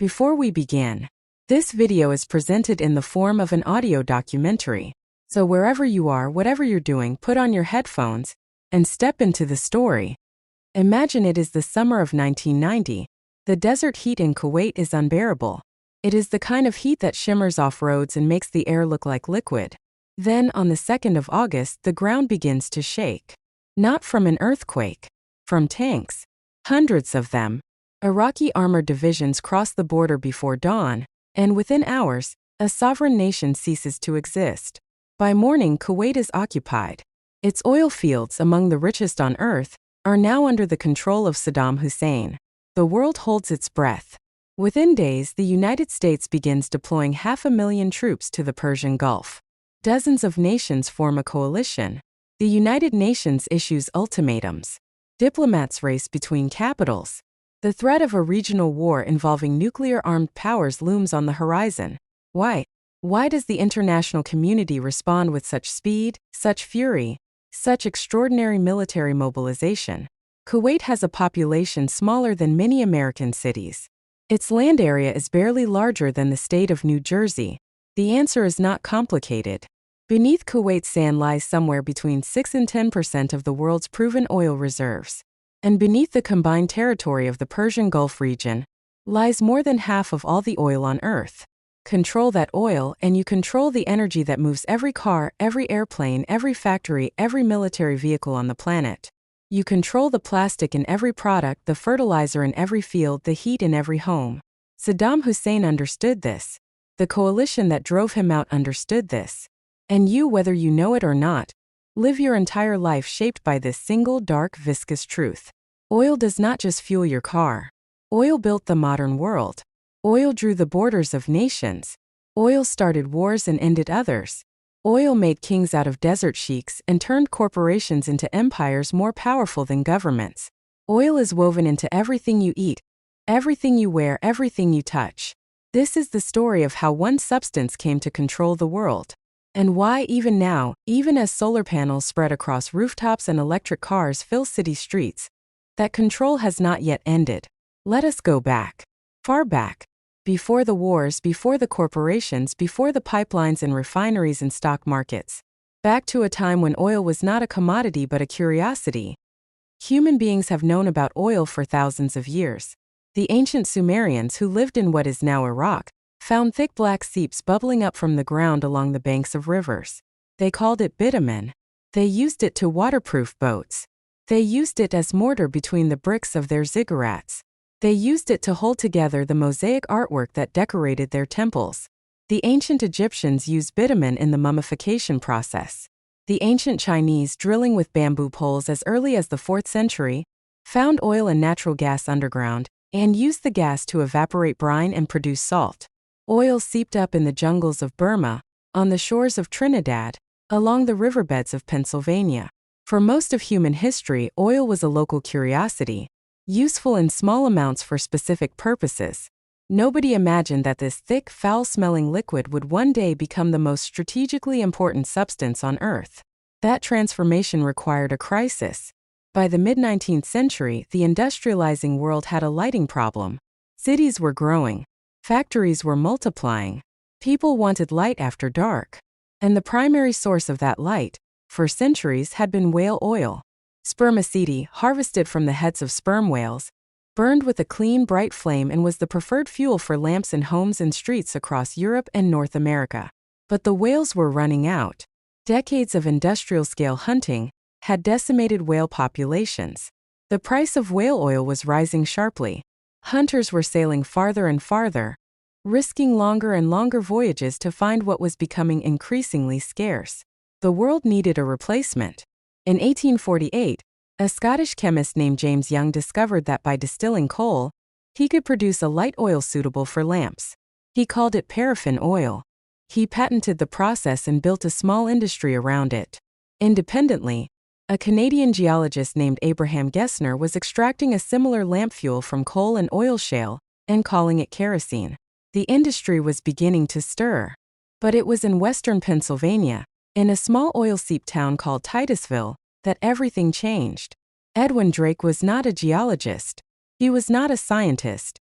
Before we begin, this video is presented in the form of an audio documentary. So wherever you are, whatever you're doing, put on your headphones and step into the story. Imagine it is the summer of 1990. The desert heat in Kuwait is unbearable. It is the kind of heat that shimmers off roads and makes the air look like liquid. Then, on the 2nd of August, the ground begins to shake. Not from an earthquake. From tanks. Hundreds of them. Iraqi armored divisions cross the border before dawn, and within hours, a sovereign nation ceases to exist. By morning, Kuwait is occupied. Its oil fields, among the richest on earth, are now under the control of Saddam Hussein. The world holds its breath. Within days, the United States begins deploying 500,000 troops to the Persian Gulf. Dozens of nations form a coalition. The United Nations issues ultimatums. Diplomats race between capitals. The threat of a regional war involving nuclear-armed powers looms on the horizon. Why? Why does the international community respond with such speed, such fury, such extraordinary military mobilization? Kuwait has a population smaller than many American cities. Its land area is barely larger than the state of New Jersey. The answer is not complicated. Beneath Kuwait's sand lies somewhere between 6 and 10% of the world's proven oil reserves. And beneath the combined territory of the Persian Gulf region lies more than half of all the oil on Earth. Control that oil, and you control the energy that moves every car, every airplane, every factory, every military vehicle on the planet. You control the plastic in every product, the fertilizer in every field, the heat in every home. Saddam Hussein understood this. The coalition that drove him out understood this. And you, whether you know it or not, live your entire life shaped by this single, dark, viscous truth. Oil does not just fuel your car. Oil built the modern world. Oil drew the borders of nations. Oil started wars and ended others. Oil made kings out of desert sheiks and turned corporations into empires more powerful than governments. Oil is woven into everything you eat, everything you wear, everything you touch. This is the story of how one substance came to control the world. And why even now, even as solar panels spread across rooftops and electric cars fill city streets, that control has not yet ended. Let us go back. Far back. Before the wars, before the corporations, before the pipelines and refineries and stock markets. Back to a time when oil was not a commodity but a curiosity. Human beings have known about oil for thousands of years. The ancient Sumerians, who lived in what is now Iraq, found thick black seeps bubbling up from the ground along the banks of rivers. They called it bitumen. They used it to waterproof boats. They used it as mortar between the bricks of their ziggurats. They used it to hold together the mosaic artwork that decorated their temples. The ancient Egyptians used bitumen in the mummification process. The ancient Chinese, drilling with bamboo poles as early as the 4th century, found oil and natural gas underground, and used the gas to evaporate brine and produce salt. Oil seeped up in the jungles of Burma, on the shores of Trinidad, along the riverbeds of Pennsylvania. For most of human history, oil was a local curiosity, useful in small amounts for specific purposes. Nobody imagined that this thick, foul-smelling liquid would one day become the most strategically important substance on Earth. That transformation required a crisis. By the mid-19th century, the industrializing world had a lighting problem. Cities were growing. Factories were multiplying. People wanted light after dark. And the primary source of that light, for centuries, had been whale oil. Spermaceti, harvested from the heads of sperm whales, burned with a clean, bright flame and was the preferred fuel for lamps in homes and streets across Europe and North America. But the whales were running out. Decades of industrial-scale hunting had decimated whale populations. The price of whale oil was rising sharply. Hunters were sailing farther and farther, risking longer and longer voyages to find what was becoming increasingly scarce. The world needed a replacement. In 1848, a Scottish chemist named James Young discovered that by distilling coal, he could produce a light oil suitable for lamps. He called it paraffin oil. He patented the process and built a small industry around it. Independently, a Canadian geologist named Abraham Gessner was extracting a similar lamp fuel from coal and oil shale and calling it kerosene. The industry was beginning to stir. But it was in western Pennsylvania, in a small oil seep town called Titusville, that everything changed. Edwin Drake was not a geologist. He was not a scientist.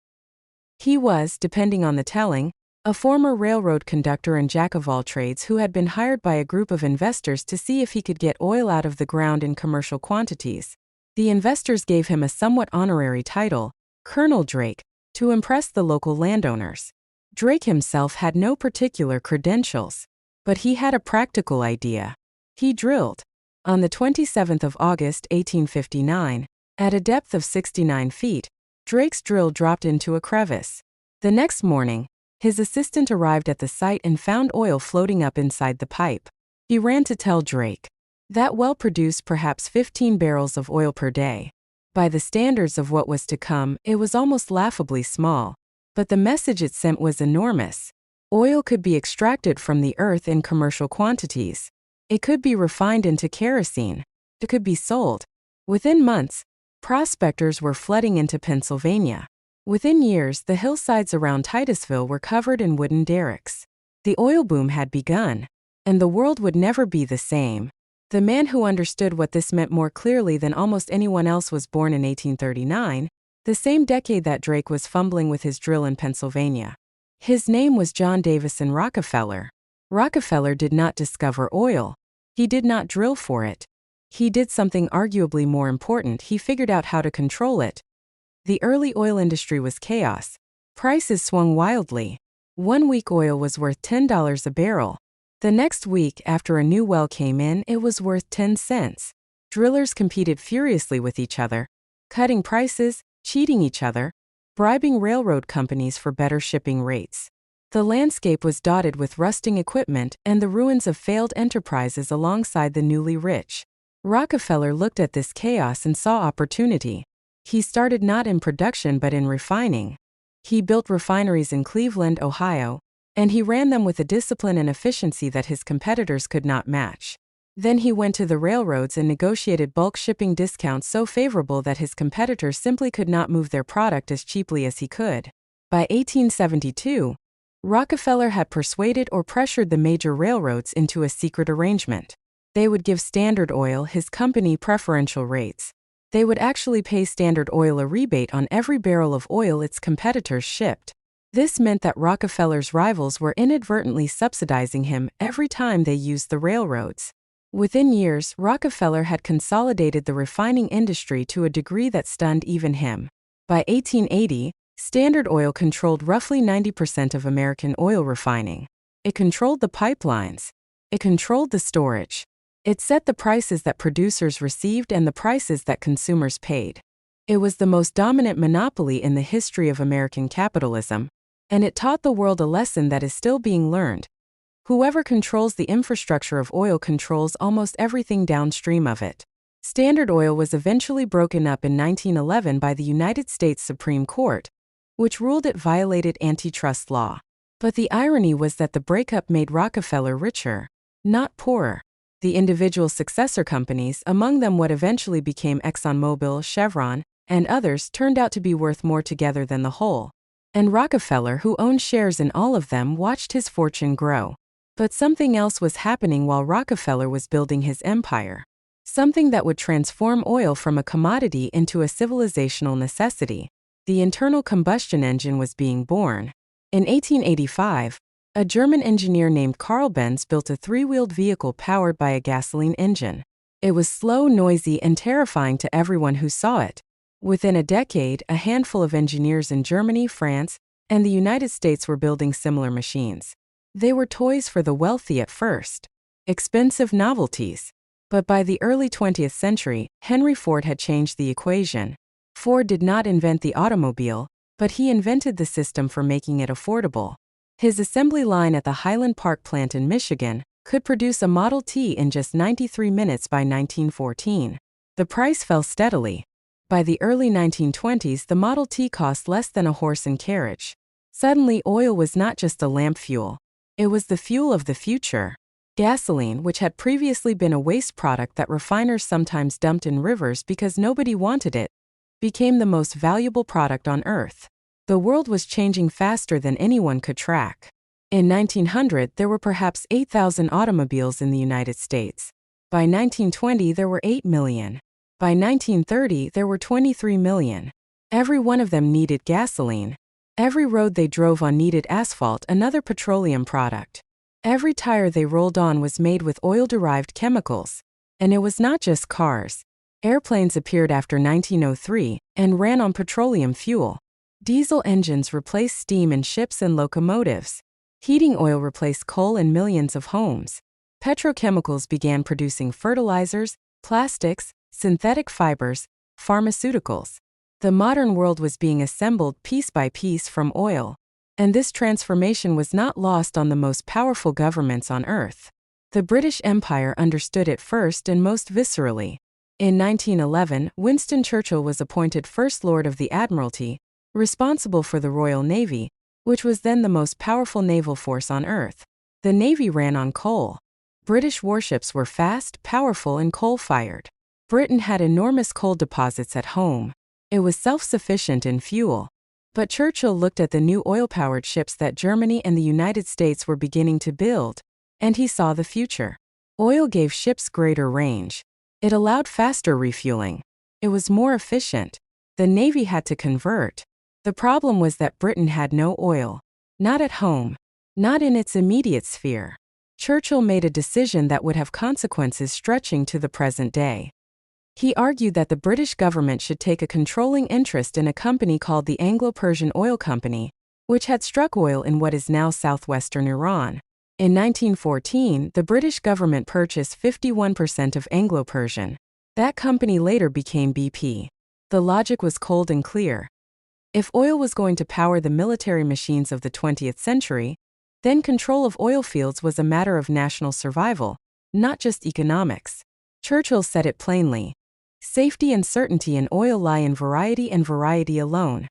He was, depending on the telling, a former railroad conductor and jack-of-all-trades who had been hired by a group of investors to see if he could get oil out of the ground in commercial quantities. The investors gave him a somewhat honorary title, Colonel Drake, to impress the local landowners. Drake himself had no particular credentials, but he had a practical idea. He drilled. On the 27th of August 1859, at a depth of 69 feet, Drake's drill dropped into a crevice. The next morning, his assistant arrived at the site and found oil floating up inside the pipe. He ran to tell Drake. That well produced perhaps 15 barrels of oil per day. By the standards of what was to come, it was almost laughably small. But the message it sent was enormous. Oil could be extracted from the earth in commercial quantities. It could be refined into kerosene. It could be sold. Within months, prospectors were flooding into Pennsylvania. Within years, the hillsides around Titusville were covered in wooden derricks. The oil boom had begun, and the world would never be the same. The man who understood what this meant more clearly than almost anyone else was born in 1839, the same decade that Drake was fumbling with his drill in Pennsylvania. His name was John Davison Rockefeller. Rockefeller did not discover oil. He did not drill for it. He did something arguably more important. He figured out how to control it. The early oil industry was chaos. Prices swung wildly. 1 week oil was worth $10 a barrel. The next week, after a new well came in, it was worth 10 cents. Drillers competed furiously with each other, cutting prices, cheating each other, bribing railroad companies for better shipping rates. The landscape was dotted with rusting equipment and the ruins of failed enterprises alongside the newly rich. Rockefeller looked at this chaos and saw opportunity. He started not in production but in refining. He built refineries in Cleveland, Ohio, and he ran them with a discipline and efficiency that his competitors could not match. Then he went to the railroads and negotiated bulk shipping discounts so favorable that his competitors simply could not move their product as cheaply as he could. By 1872, Rockefeller had persuaded or pressured the major railroads into a secret arrangement. They would give Standard Oil, his company, preferential rates. They would actually pay Standard Oil a rebate on every barrel of oil its competitors shipped. This meant that Rockefeller's rivals were inadvertently subsidizing him every time they used the railroads. Within years, Rockefeller had consolidated the refining industry to a degree that stunned even him. By 1880, Standard Oil controlled roughly 90% of American oil refining. It controlled the pipelines. It controlled the storage. It set the prices that producers received and the prices that consumers paid. It was the most dominant monopoly in the history of American capitalism, and it taught the world a lesson that is still being learned. Whoever controls the infrastructure of oil controls almost everything downstream of it. Standard Oil was eventually broken up in 1911 by the United States Supreme Court, which ruled it violated antitrust law. But the irony was that the breakup made Rockefeller richer, not poorer. The individual successor companies, among them what eventually became ExxonMobil, Chevron, and others, turned out to be worth more together than the whole. And Rockefeller, who owned shares in all of them, watched his fortune grow. But something else was happening while Rockefeller was building his empire. Something that would transform oil from a commodity into a civilizational necessity. The internal combustion engine was being born. In 1885, a German engineer named Carl Benz built a three-wheeled vehicle powered by a gasoline engine. It was slow, noisy, and terrifying to everyone who saw it. Within a decade, a handful of engineers in Germany, France, and the United States were building similar machines. They were toys for the wealthy at first, expensive novelties. But by the early 20th century, Henry Ford had changed the equation. Ford did not invent the automobile, but he invented the system for making it affordable. His assembly line at the Highland Park plant in Michigan could produce a Model T in just 93 minutes by 1914. The price fell steadily. By the early 1920s, the Model T cost less than a horse and carriage. Suddenly, oil was not just a lamp fuel. It was the fuel of the future. Gasoline, which had previously been a waste product that refiners sometimes dumped in rivers because nobody wanted it, became the most valuable product on Earth. The world was changing faster than anyone could track. In 1900, there were perhaps 8,000 automobiles in the United States. By 1920, there were 8 million. By 1930, there were 23 million. Every one of them needed gasoline. Every road they drove on needed asphalt, another petroleum product. Every tire they rolled on was made with oil-derived chemicals. And it was not just cars. Airplanes appeared after 1903 and ran on petroleum fuel. Diesel engines replaced steam in ships and locomotives. Heating oil replaced coal in millions of homes. Petrochemicals began producing fertilizers, plastics, synthetic fibers, pharmaceuticals. The modern world was being assembled piece by piece from oil. And this transformation was not lost on the most powerful governments on earth. The British Empire understood it first and most viscerally. In 1911, Winston Churchill was appointed First Lord of the Admiralty, responsible for the Royal Navy, which was then the most powerful naval force on Earth. The Navy ran on coal. British warships were fast, powerful, and coal-fired. Britain had enormous coal deposits at home. It was self-sufficient in fuel. But Churchill looked at the new oil-powered ships that Germany and the United States were beginning to build, and he saw the future. Oil gave ships greater range. It allowed faster refueling. It was more efficient. The Navy had to convert. The problem was that Britain had no oil. Not at home. Not in its immediate sphere. Churchill made a decision that would have consequences stretching to the present day. He argued that the British government should take a controlling interest in a company called the Anglo-Persian Oil Company, which had struck oil in what is now southwestern Iran. In 1914, the British government purchased 51% of Anglo-Persian. That company later became BP. The logic was cold and clear. If oil was going to power the military machines of the 20th century, then control of oil fields was a matter of national survival, not just economics. Churchill said it plainly. Safety and certainty in oil lie in variety and variety alone.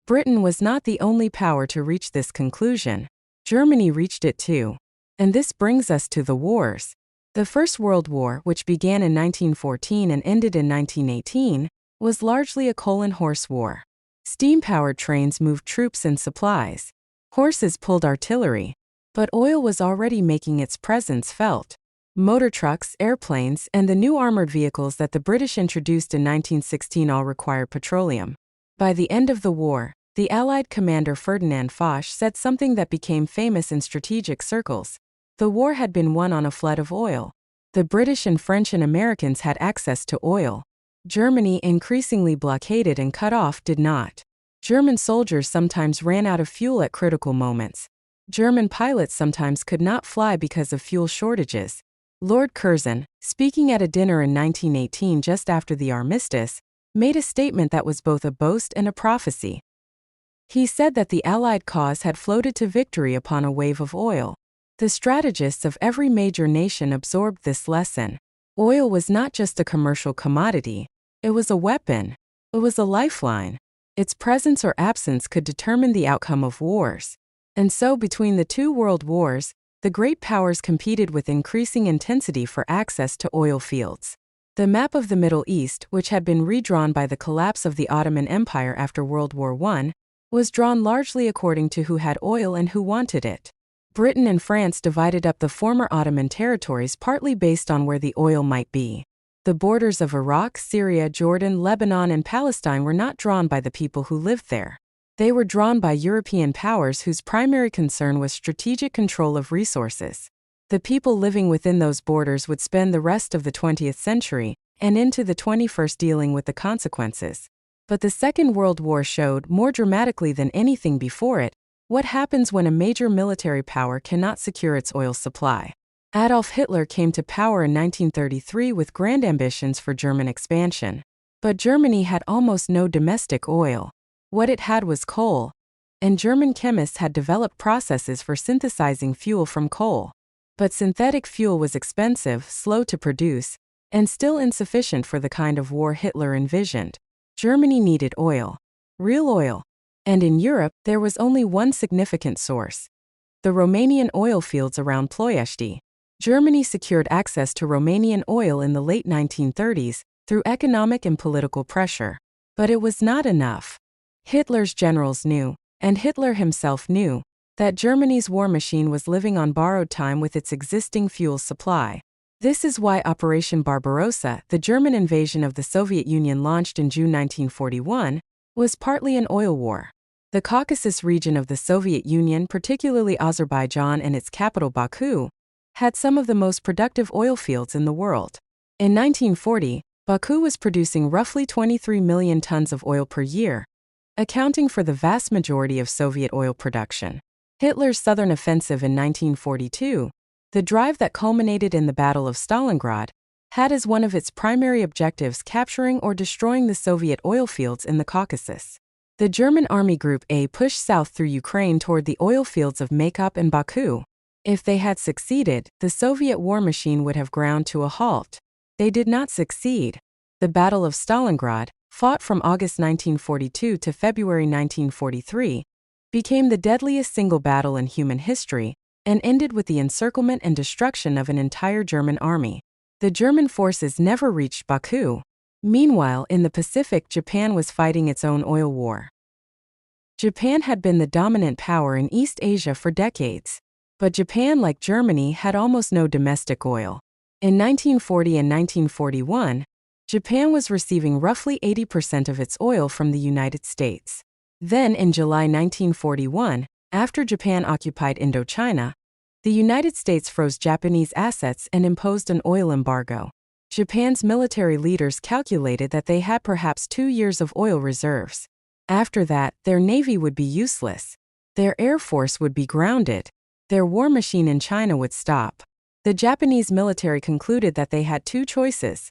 Britain was not the only power to reach this conclusion. Germany reached it too. And this brings us to the wars. The First World War, which began in 1914 and ended in 1918, was largely a coal and horse war. Steam-powered trains moved troops and supplies. Horses pulled artillery. But oil was already making its presence felt. Motor trucks, airplanes, and the new armored vehicles that the British introduced in 1916 all required petroleum. By the end of the war, the Allied commander Ferdinand Foch said something that became famous in strategic circles. The war had been won on a flood of oil. The British and French and Americans had access to oil. Germany, increasingly blockaded and cut off, did not. German soldiers sometimes ran out of fuel at critical moments. German pilots sometimes could not fly because of fuel shortages. Lord Curzon, speaking at a dinner in 1918 just after the armistice, made a statement that was both a boast and a prophecy. He said that the Allied cause had floated to victory upon a wave of oil. The strategists of every major nation absorbed this lesson. Oil was not just a commercial commodity. It was a weapon. It was a lifeline. Its presence or absence could determine the outcome of wars. And so between the two world wars, the great powers competed with increasing intensity for access to oil fields. The map of the Middle East, which had been redrawn by the collapse of the Ottoman Empire after World War I, was drawn largely according to who had oil and who wanted it. Britain and France divided up the former Ottoman territories partly based on where the oil might be. The borders of Iraq, Syria, Jordan, Lebanon, and Palestine were not drawn by the people who lived there. They were drawn by European powers whose primary concern was strategic control of resources. The people living within those borders would spend the rest of the 20th century and into the 21st dealing with the consequences. But the Second World War showed, more dramatically than anything before it, what happens when a major military power cannot secure its oil supply. Adolf Hitler came to power in 1933 with grand ambitions for German expansion. But Germany had almost no domestic oil. What it had was coal. And German chemists had developed processes for synthesizing fuel from coal. But synthetic fuel was expensive, slow to produce, and still insufficient for the kind of war Hitler envisioned. Germany needed oil. Real oil. And in Europe, there was only one significant source. The Romanian oil fields around Ploiești. Germany secured access to Romanian oil in the late 1930s through economic and political pressure. But it was not enough. Hitler's generals knew, and Hitler himself knew, that Germany's war machine was living on borrowed time with its existing fuel supply. This is why Operation Barbarossa, the German invasion of the Soviet Union launched in June 1941, was partly an oil war. The Caucasus region of the Soviet Union, particularly Azerbaijan and its capital Baku, had some of the most productive oil fields in the world. In 1940, Baku was producing roughly 23 million tons of oil per year, accounting for the vast majority of Soviet oil production. Hitler's southern offensive in 1942, the drive that culminated in the Battle of Stalingrad, had as one of its primary objectives capturing or destroying the Soviet oil fields in the Caucasus. The German Army Group A pushed south through Ukraine toward the oil fields of Maykop and Baku. If they had succeeded, the Soviet war machine would have ground to a halt. They did not succeed. The Battle of Stalingrad, fought from August 1942 to February 1943, became the deadliest single battle in human history and ended with the encirclement and destruction of an entire German army. The German forces never reached Baku. Meanwhile, in the Pacific, Japan was fighting its own oil war. Japan had been the dominant power in East Asia for decades, but Japan, like Germany, had almost no domestic oil. In 1940 and 1941, Japan was receiving roughly 80% of its oil from the United States. Then, in July 1941, after Japan occupied Indochina, the United States froze Japanese assets and imposed an oil embargo. Japan's military leaders calculated that they had perhaps 2 years of oil reserves. After that, their navy would be useless. Their air force would be grounded. Their war machine in China would stop. The Japanese military concluded that they had two choices: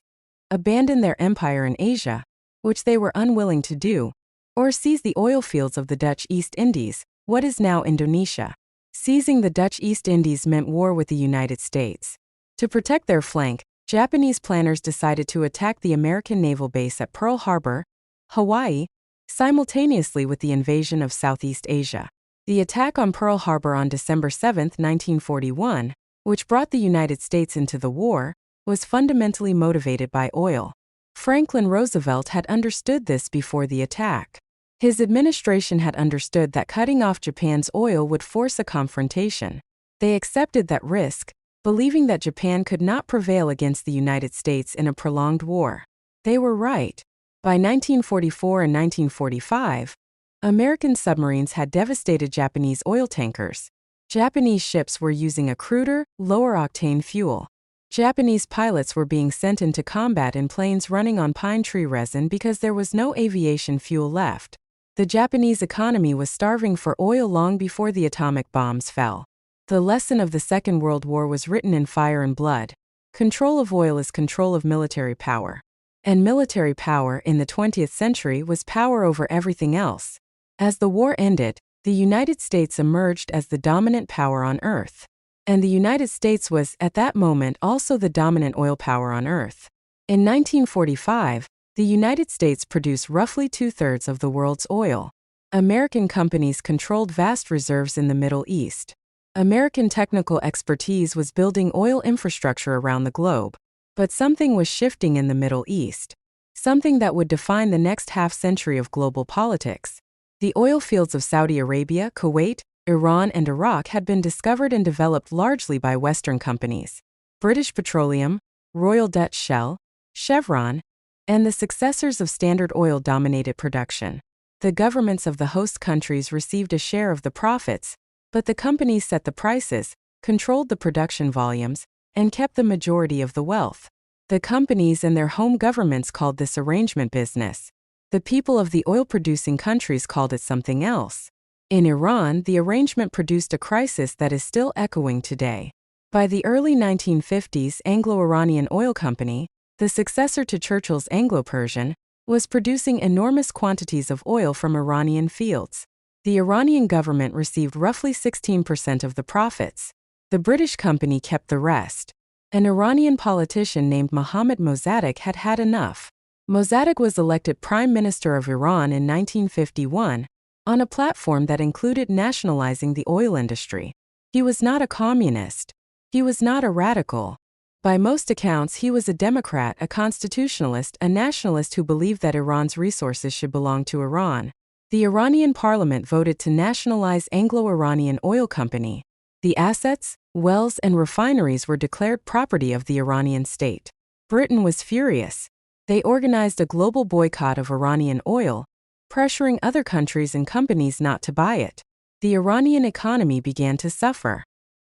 abandon their empire in Asia, which they were unwilling to do, or seize the oil fields of the Dutch East Indies, what is now Indonesia. Seizing the Dutch East Indies meant war with the United States. To protect their flank, Japanese planners decided to attack the American naval base at Pearl Harbor, Hawaii, simultaneously with the invasion of Southeast Asia. The attack on Pearl Harbor on December 7, 1941, which brought the United States into the war, was fundamentally motivated by oil. Franklin Roosevelt had understood this before the attack. His administration had understood that cutting off Japan's oil would force a confrontation. They accepted that risk, believing that Japan could not prevail against the United States in a prolonged war. They were right. By 1944 and 1945, American submarines had devastated Japanese oil tankers. Japanese ships were using a cruder, lower-octane fuel. Japanese pilots were being sent into combat in planes running on pine tree resin because there was no aviation fuel left. The Japanese economy was starving for oil long before the atomic bombs fell. The lesson of the Second World War was written in fire and blood. Control of oil is control of military power. And military power in the 20th century was power over everything else. As the war ended, the United States emerged as the dominant power on Earth. And the United States was, at that moment, also the dominant oil power on Earth. In 1945, the United States produced roughly 2/3 of the world's oil. American companies controlled vast reserves in the Middle East. American technical expertise was building oil infrastructure around the globe. But something was shifting in the Middle East. Something that would define the next half-century of global politics. The oil fields of Saudi Arabia, Kuwait, Iran, and Iraq had been discovered and developed largely by Western companies. British Petroleum, Royal Dutch Shell, Chevron, and the successors of Standard Oil dominated production. The governments of the host countries received a share of the profits, but the companies set the prices, controlled the production volumes, and kept the majority of the wealth. The companies and their home governments called this arrangement business. The people of the oil-producing countries called it something else. In Iran, the arrangement produced a crisis that is still echoing today. By the early 1950s, Anglo-Iranian Oil Company, the successor to Churchill's Anglo-Persian, was producing enormous quantities of oil from Iranian fields. The Iranian government received roughly 16% of the profits. The British company kept the rest. An Iranian politician named Mohammad Mossadegh had had enough. Mossadegh was elected Prime Minister of Iran in 1951, on a platform that included nationalizing the oil industry. He was not a communist. He was not a radical. By most accounts, he was a Democrat, a constitutionalist, a nationalist who believed that Iran's resources should belong to Iran. The Iranian parliament voted to nationalize Anglo-Iranian Oil Company. The assets, wells, and refineries were declared property of the Iranian state. Britain was furious. They organized a global boycott of Iranian oil, pressuring other countries and companies not to buy it. The Iranian economy began to suffer.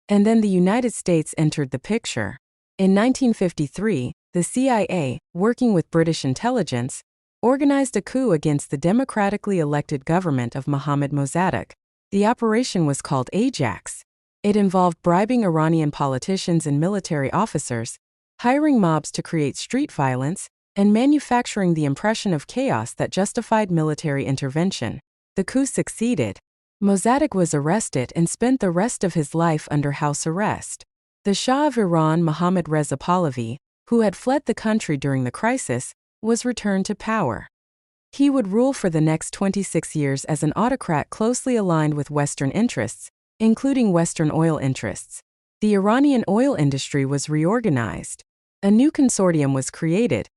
And then the United States entered the picture. In 1953, the CIA, working with British intelligence, organized a coup against the democratically elected government of Mohammad Mossadegh. The operation was called Ajax. It involved bribing Iranian politicians and military officers, hiring mobs to create street violence, and manufacturing the impression of chaos that justified military intervention. The coup succeeded. Mossadegh was arrested and spent the rest of his life under house arrest. The Shah of Iran, Mohammad Reza Pahlavi, who had fled the country during the crisis, was returned to power. He would rule for the next 26 years as an autocrat closely aligned with Western interests, including Western oil interests. The Iranian oil industry was reorganized. A new consortium was created,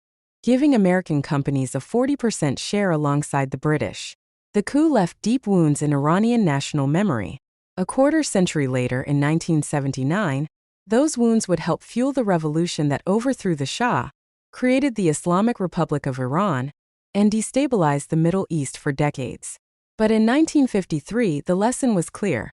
giving American companies a 40% share alongside the British. The coup left deep wounds in Iranian national memory. A quarter-century later, in 1979, those wounds would help fuel the revolution that overthrew the Shah, created the Islamic Republic of Iran, and destabilized the Middle East for decades. But in 1953, the lesson was clear.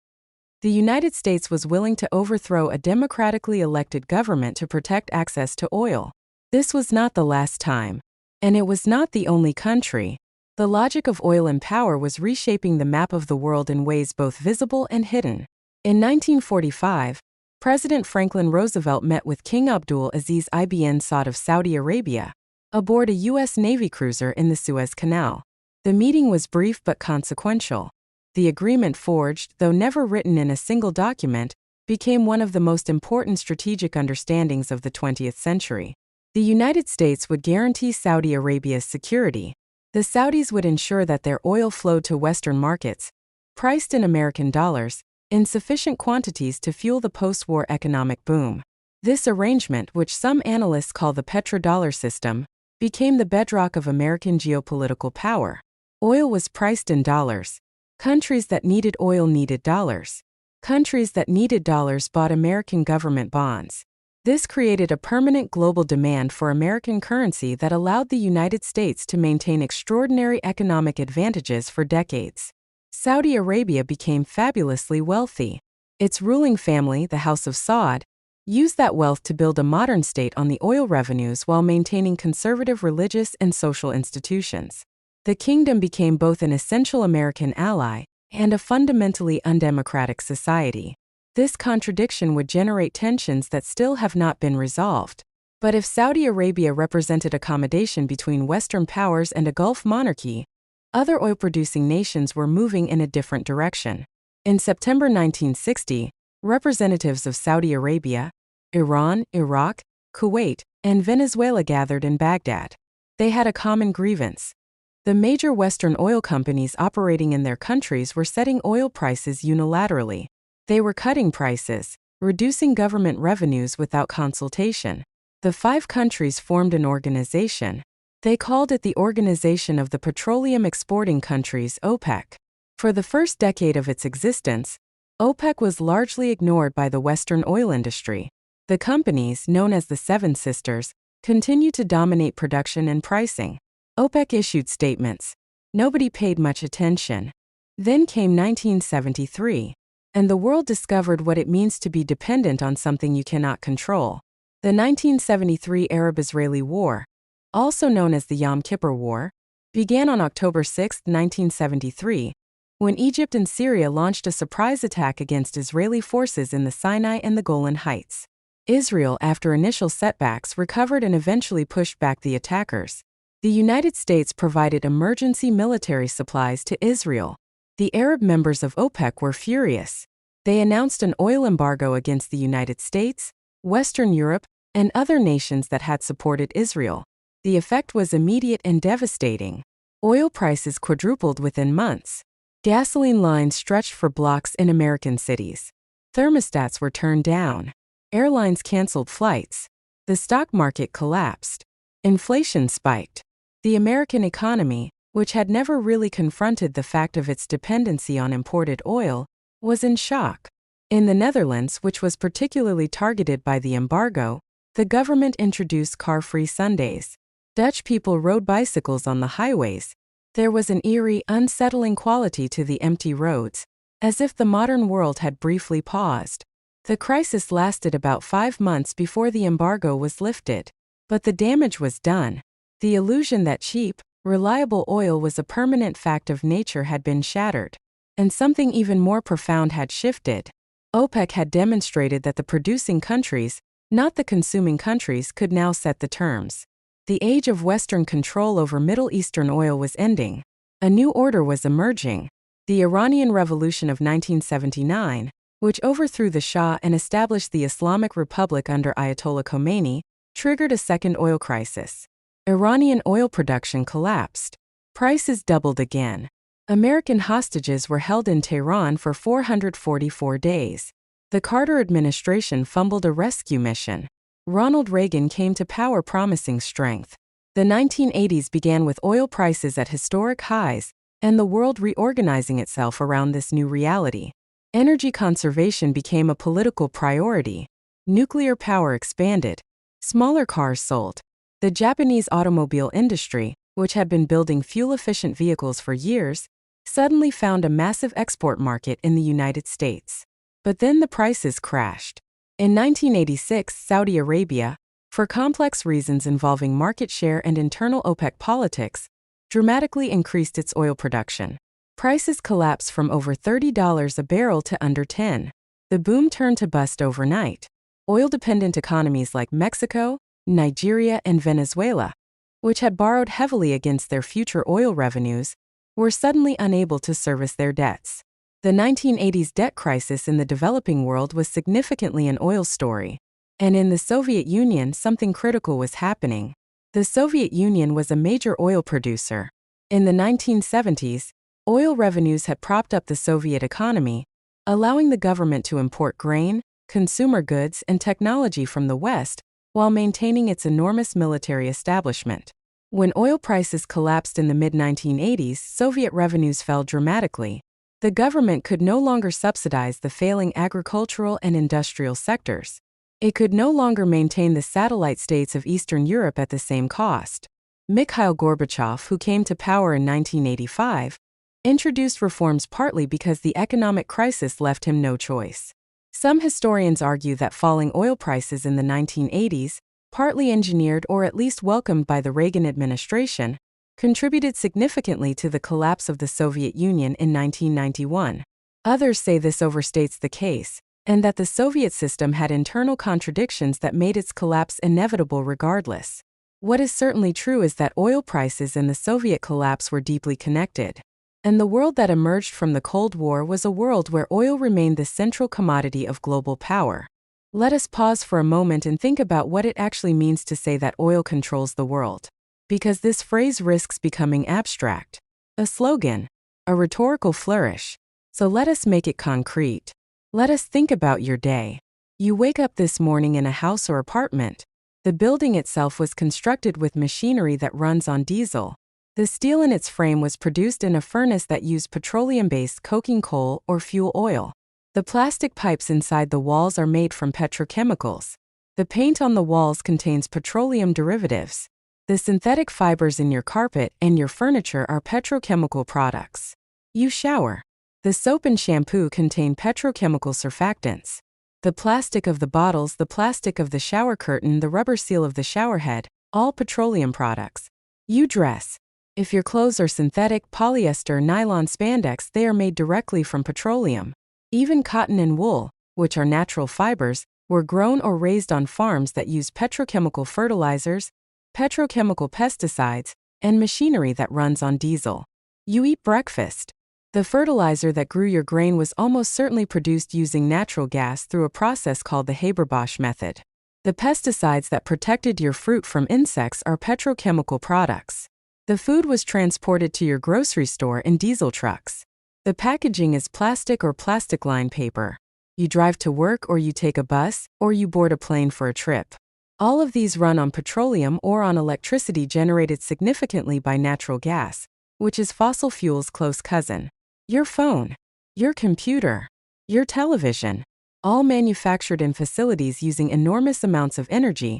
The United States was willing to overthrow a democratically elected government to protect access to oil. This was not the last time. And it was not the only country. The logic of oil and power was reshaping the map of the world in ways both visible and hidden. In 1945, President Franklin Roosevelt met with King Abdul Aziz ibn Saud of Saudi Arabia, aboard a U.S. Navy cruiser in the Suez Canal. The meeting was brief but consequential. The agreement, forged, though never written in a single document, became one of the most important strategic understandings of the 20th century. The United States would guarantee Saudi Arabia's security. The Saudis would ensure that their oil flowed to Western markets, priced in American dollars, in sufficient quantities to fuel the post-war economic boom. This arrangement, which some analysts call the petrodollar system, became the bedrock of American geopolitical power. Oil was priced in dollars. Countries that needed oil needed dollars. Countries that needed dollars bought American government bonds. This created a permanent global demand for American currency that allowed the United States to maintain extraordinary economic advantages for decades. Saudi Arabia became fabulously wealthy. Its ruling family, the House of Saud, used that wealth to build a modern state on the oil revenues while maintaining conservative religious and social institutions. The kingdom became both an essential American ally and a fundamentally undemocratic society. This contradiction would generate tensions that still have not been resolved. But if Saudi Arabia represented accommodation between Western powers and a Gulf monarchy, other oil-producing nations were moving in a different direction. In September 1960, representatives of Saudi Arabia, Iran, Iraq, Kuwait, and Venezuela gathered in Baghdad. They had a common grievance. The major Western oil companies operating in their countries were setting oil prices unilaterally. They were cutting prices, reducing government revenues without consultation. The 5 countries formed an organization. They called it the Organization of the Petroleum Exporting Countries, OPEC. For the first decade of its existence, OPEC was largely ignored by the Western oil industry. The companies, known as the Seven Sisters, continued to dominate production and pricing. OPEC issued statements. Nobody paid much attention. Then came 1973. And the world discovered what it means to be dependent on something you cannot control. The 1973 Arab-Israeli War, also known as the Yom Kippur War, began on October 6, 1973, when Egypt and Syria launched a surprise attack against Israeli forces in the Sinai and the Golan Heights. Israel, after initial setbacks, recovered and eventually pushed back the attackers. The United States provided emergency military supplies to Israel. The Arab members of OPEC were furious. They announced an oil embargo against the United States, Western Europe, and other nations that had supported Israel. The effect was immediate and devastating. Oil prices quadrupled within months. Gasoline lines stretched for blocks in American cities. Thermostats were turned down. Airlines canceled flights. The stock market collapsed. Inflation spiked. The American economy, which had never really confronted the fact of its dependency on imported oil, was in shock. In the Netherlands, which was particularly targeted by the embargo, the government introduced car-free Sundays. Dutch people rode bicycles on the highways. There was an eerie, unsettling quality to the empty roads, as if the modern world had briefly paused. The crisis lasted about 5 months before the embargo was lifted. But the damage was done. The illusion that cheap, reliable oil was a permanent fact of nature had been shattered. And something even more profound had shifted. OPEC had demonstrated that the producing countries, not the consuming countries, could now set the terms. The age of Western control over Middle Eastern oil was ending. A new order was emerging. The Iranian Revolution of 1979, which overthrew the Shah and established the Islamic Republic under Ayatollah Khomeini, triggered a second oil crisis. Iranian oil production collapsed. Prices doubled again. American hostages were held in Tehran for 444 days. The Carter administration fumbled a rescue mission. Ronald Reagan came to power promising strength. The 1980s began with oil prices at historic highs, and the world reorganizing itself around this new reality. Energy conservation became a political priority. Nuclear power expanded. Smaller cars sold. The Japanese automobile industry, which had been building fuel-efficient vehicles for years, suddenly found a massive export market in the United States. But then the prices crashed. In 1986, Saudi Arabia, for complex reasons involving market share and internal OPEC politics, dramatically increased its oil production. Prices collapsed from over $30 a barrel to under $10. The boom turned to bust overnight. Oil-dependent economies like Mexico, Nigeria, and Venezuela, which had borrowed heavily against their future oil revenues, were suddenly unable to service their debts. The 1980s debt crisis in the developing world was significantly an oil story. And in the Soviet Union, something critical was happening. The Soviet Union was a major oil producer. In the 1970s, oil revenues had propped up the Soviet economy, allowing the government to import grain, consumer goods, and technology from the West, while maintaining its enormous military establishment. When oil prices collapsed in the mid-1980s, Soviet revenues fell dramatically. The government could no longer subsidize the failing agricultural and industrial sectors. It could no longer maintain the satellite states of Eastern Europe at the same cost. Mikhail Gorbachev, who came to power in 1985, introduced reforms partly because the economic crisis left him no choice. Some historians argue that falling oil prices in the 1980s, partly engineered or at least welcomed by the Reagan administration, contributed significantly to the collapse of the Soviet Union in 1991. Others say this overstates the case, and that the Soviet system had internal contradictions that made its collapse inevitable regardless. What is certainly true is that oil prices and the Soviet collapse were deeply connected. And the world that emerged from the Cold War was a world where oil remained the central commodity of global power. Let us pause for a moment and think about what it actually means to say that oil controls the world. Because this phrase risks becoming abstract, a slogan, a rhetorical flourish. So let us make it concrete. Let us think about your day. You wake up this morning in a house or apartment. The building itself was constructed with machinery that runs on diesel. The steel in its frame was produced in a furnace that used petroleum-based coking coal or fuel oil. The plastic pipes inside the walls are made from petrochemicals. The paint on the walls contains petroleum derivatives. The synthetic fibers in your carpet and your furniture are petrochemical products. You shower. The soap and shampoo contain petrochemical surfactants. The plastic of the bottles, the plastic of the shower curtain, the rubber seal of the showerhead, all petroleum products. You dress. If your clothes are synthetic, polyester, nylon, spandex, they are made directly from petroleum. Even cotton and wool, which are natural fibers, were grown or raised on farms that use petrochemical fertilizers, petrochemical pesticides, and machinery that runs on diesel. You eat breakfast. The fertilizer that grew your grain was almost certainly produced using natural gas through a process called the Haber-Bosch method. The pesticides that protected your fruit from insects are petrochemical products. The food was transported to your grocery store in diesel trucks. The packaging is plastic or plastic-lined paper. You drive to work, or you take a bus, or you board a plane for a trip. All of these run on petroleum or on electricity generated significantly by natural gas, which is fossil fuel's close cousin. Your phone, your computer, your television, all manufactured in facilities using enormous amounts of energy,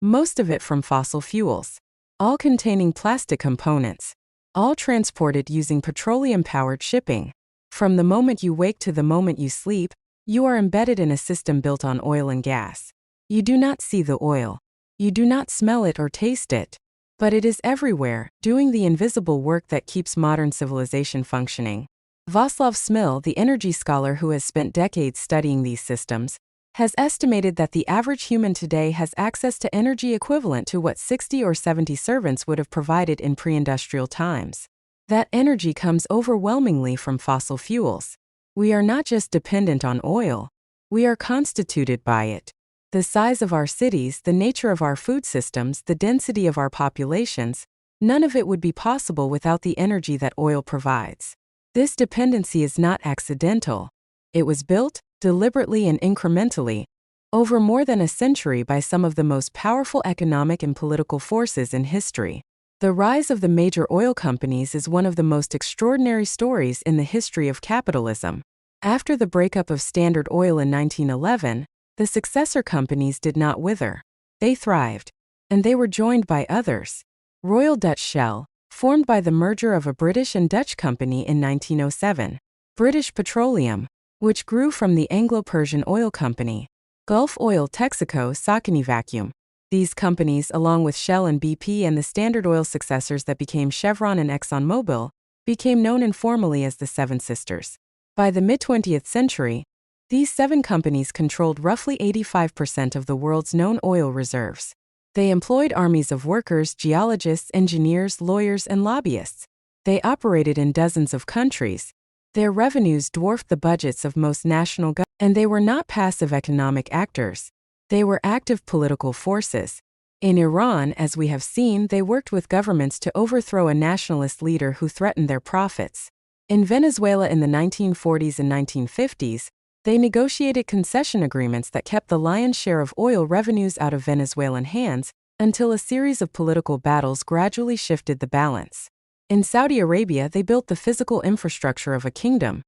most of it from fossil fuels, all containing plastic components. all transported using petroleum-powered shipping. From the moment you wake to the moment you sleep, you are embedded in a system built on oil and gas. You do not see the oil. You do not smell it or taste it. But it is everywhere, doing the invisible work that keeps modern civilization functioning. Václav Smil, the energy scholar who has spent decades studying these systems, has estimated that the average human today has access to energy equivalent to what 60 or 70 servants would have provided in pre-industrial times. That energy comes overwhelmingly from fossil fuels. We are not just dependent on oil. We are constituted by it. The size of our cities, the nature of our food systems, the density of our populations, none of it would be possible without the energy that oil provides. This dependency is not accidental. It was built, deliberately and incrementally, over more than a century by some of the most powerful economic and political forces in history. The rise of the major oil companies is one of the most extraordinary stories in the history of capitalism. After the breakup of Standard Oil in 1911, the successor companies did not wither. They thrived. And they were joined by others. Royal Dutch Shell, formed by the merger of a British and Dutch company in 1907. British Petroleum, which grew from the Anglo-Persian Oil Company. Gulf Oil, Texaco, Saucony Vacuum. These companies, along with Shell and BP and the Standard Oil successors that became Chevron and ExxonMobil, became known informally as the Seven Sisters. By the mid-20th century, these 7 companies controlled roughly 85% of the world's known oil reserves. They employed armies of workers, geologists, engineers, lawyers, and lobbyists. They operated in dozens of countries. Their revenues dwarfed the budgets of most national governments, and they were not passive economic actors. They were active political forces. In Iran, as we have seen, they worked with governments to overthrow a nationalist leader who threatened their profits. In Venezuela in the 1940s and 1950s, they negotiated concession agreements that kept the lion's share of oil revenues out of Venezuelan hands until a series of political battles gradually shifted the balance. In Saudi Arabia, they built the physical infrastructure of a kingdom,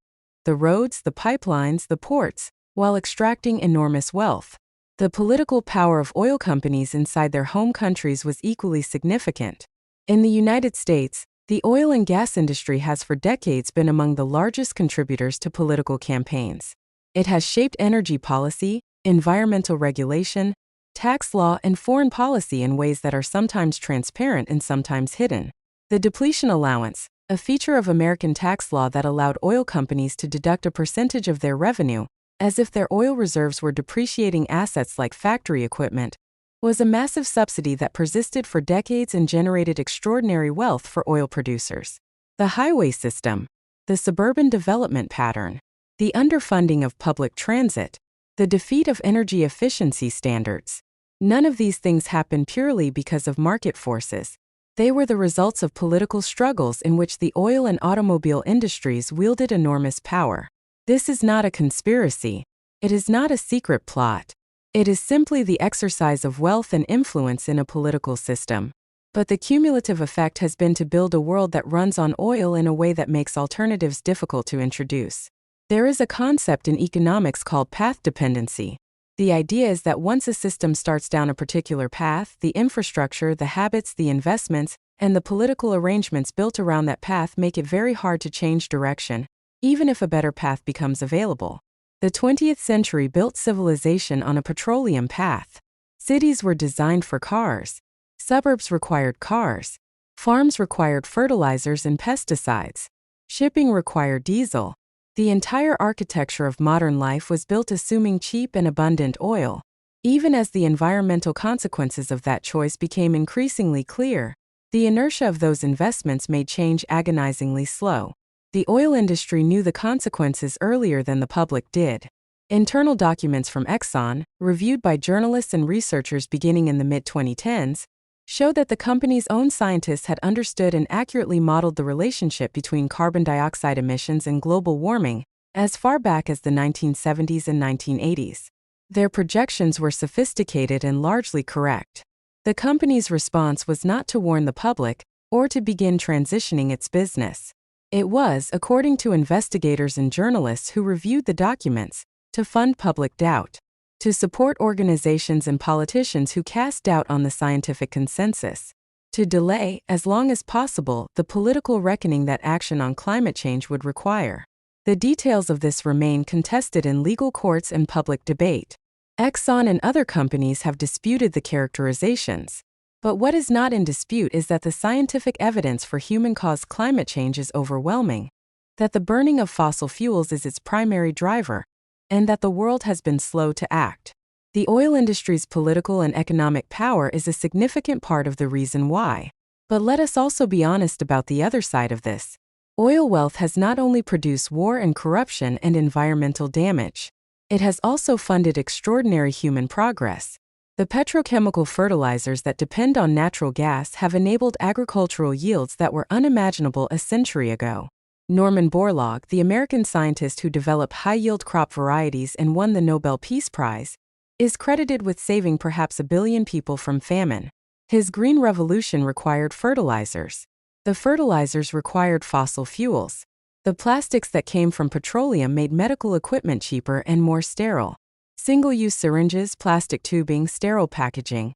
the roads, the pipelines, the ports, while extracting enormous wealth. The political power of oil companies inside their home countries was equally significant. In the United States, the oil and gas industry has for decades been among the largest contributors to political campaigns. It has shaped energy policy, environmental regulation, tax law, and foreign policy in ways that are sometimes transparent and sometimes hidden. The depletion allowance, a feature of American tax law that allowed oil companies to deduct a percentage of their revenue, as if their oil reserves were depreciating assets like factory equipment, was a massive subsidy that persisted for decades and generated extraordinary wealth for oil producers. The highway system, the suburban development pattern, the underfunding of public transit, the defeat of energy efficiency standards. None of these things happened purely because of market forces. They were the results of political struggles in which the oil and automobile industries wielded enormous power. This is not a conspiracy. It is not a secret plot. It is simply the exercise of wealth and influence in a political system. But the cumulative effect has been to build a world that runs on oil in a way that makes alternatives difficult to introduce. There is a concept in economics called path dependency. The idea is that once a system starts down a particular path, the infrastructure, the habits, the investments, and the political arrangements built around that path make it very hard to change direction, even if a better path becomes available. The 20th century built civilization on a petroleum path. Cities were designed for cars. Suburbs required cars. Farms required fertilizers and pesticides. Shipping required diesel. The entire architecture of modern life was built assuming cheap and abundant oil. Even as the environmental consequences of that choice became increasingly clear, the inertia of those investments made change agonizingly slow. The oil industry knew the consequences earlier than the public did. Internal documents from Exxon, reviewed by journalists and researchers beginning in the mid-2010s, showed that the company's own scientists had understood and accurately modeled the relationship between carbon dioxide emissions and global warming, as far back as the 1970s and 1980s. Their projections were sophisticated and largely correct. The company's response was not to warn the public, or to begin transitioning its business. It was, according to investigators and journalists who reviewed the documents, to fund public doubt, to support organizations and politicians who cast doubt on the scientific consensus. to delay, as long as possible, the political reckoning that action on climate change would require. The details of this remain contested in legal courts and public debate. Exxon and other companies have disputed the characterizations. But what is not in dispute is that the scientific evidence for human-caused climate change is overwhelming, that the burning of fossil fuels is its primary driver, and that the world has been slow to act. The oil industry's political and economic power is a significant part of the reason why. But let us also be honest about the other side of this. Oil wealth has not only produced war and corruption and environmental damage. It has also funded extraordinary human progress. The petrochemical fertilizers that depend on natural gas have enabled agricultural yields that were unimaginable a century ago. Norman Borlaug, the American scientist who developed high-yield crop varieties and won the Nobel Peace Prize, is credited with saving perhaps 1 billion people from famine. His green revolution required fertilizers. The fertilizers required fossil fuels. The plastics that came from petroleum made medical equipment cheaper and more sterile. Single-use syringes, plastic tubing, sterile packaging.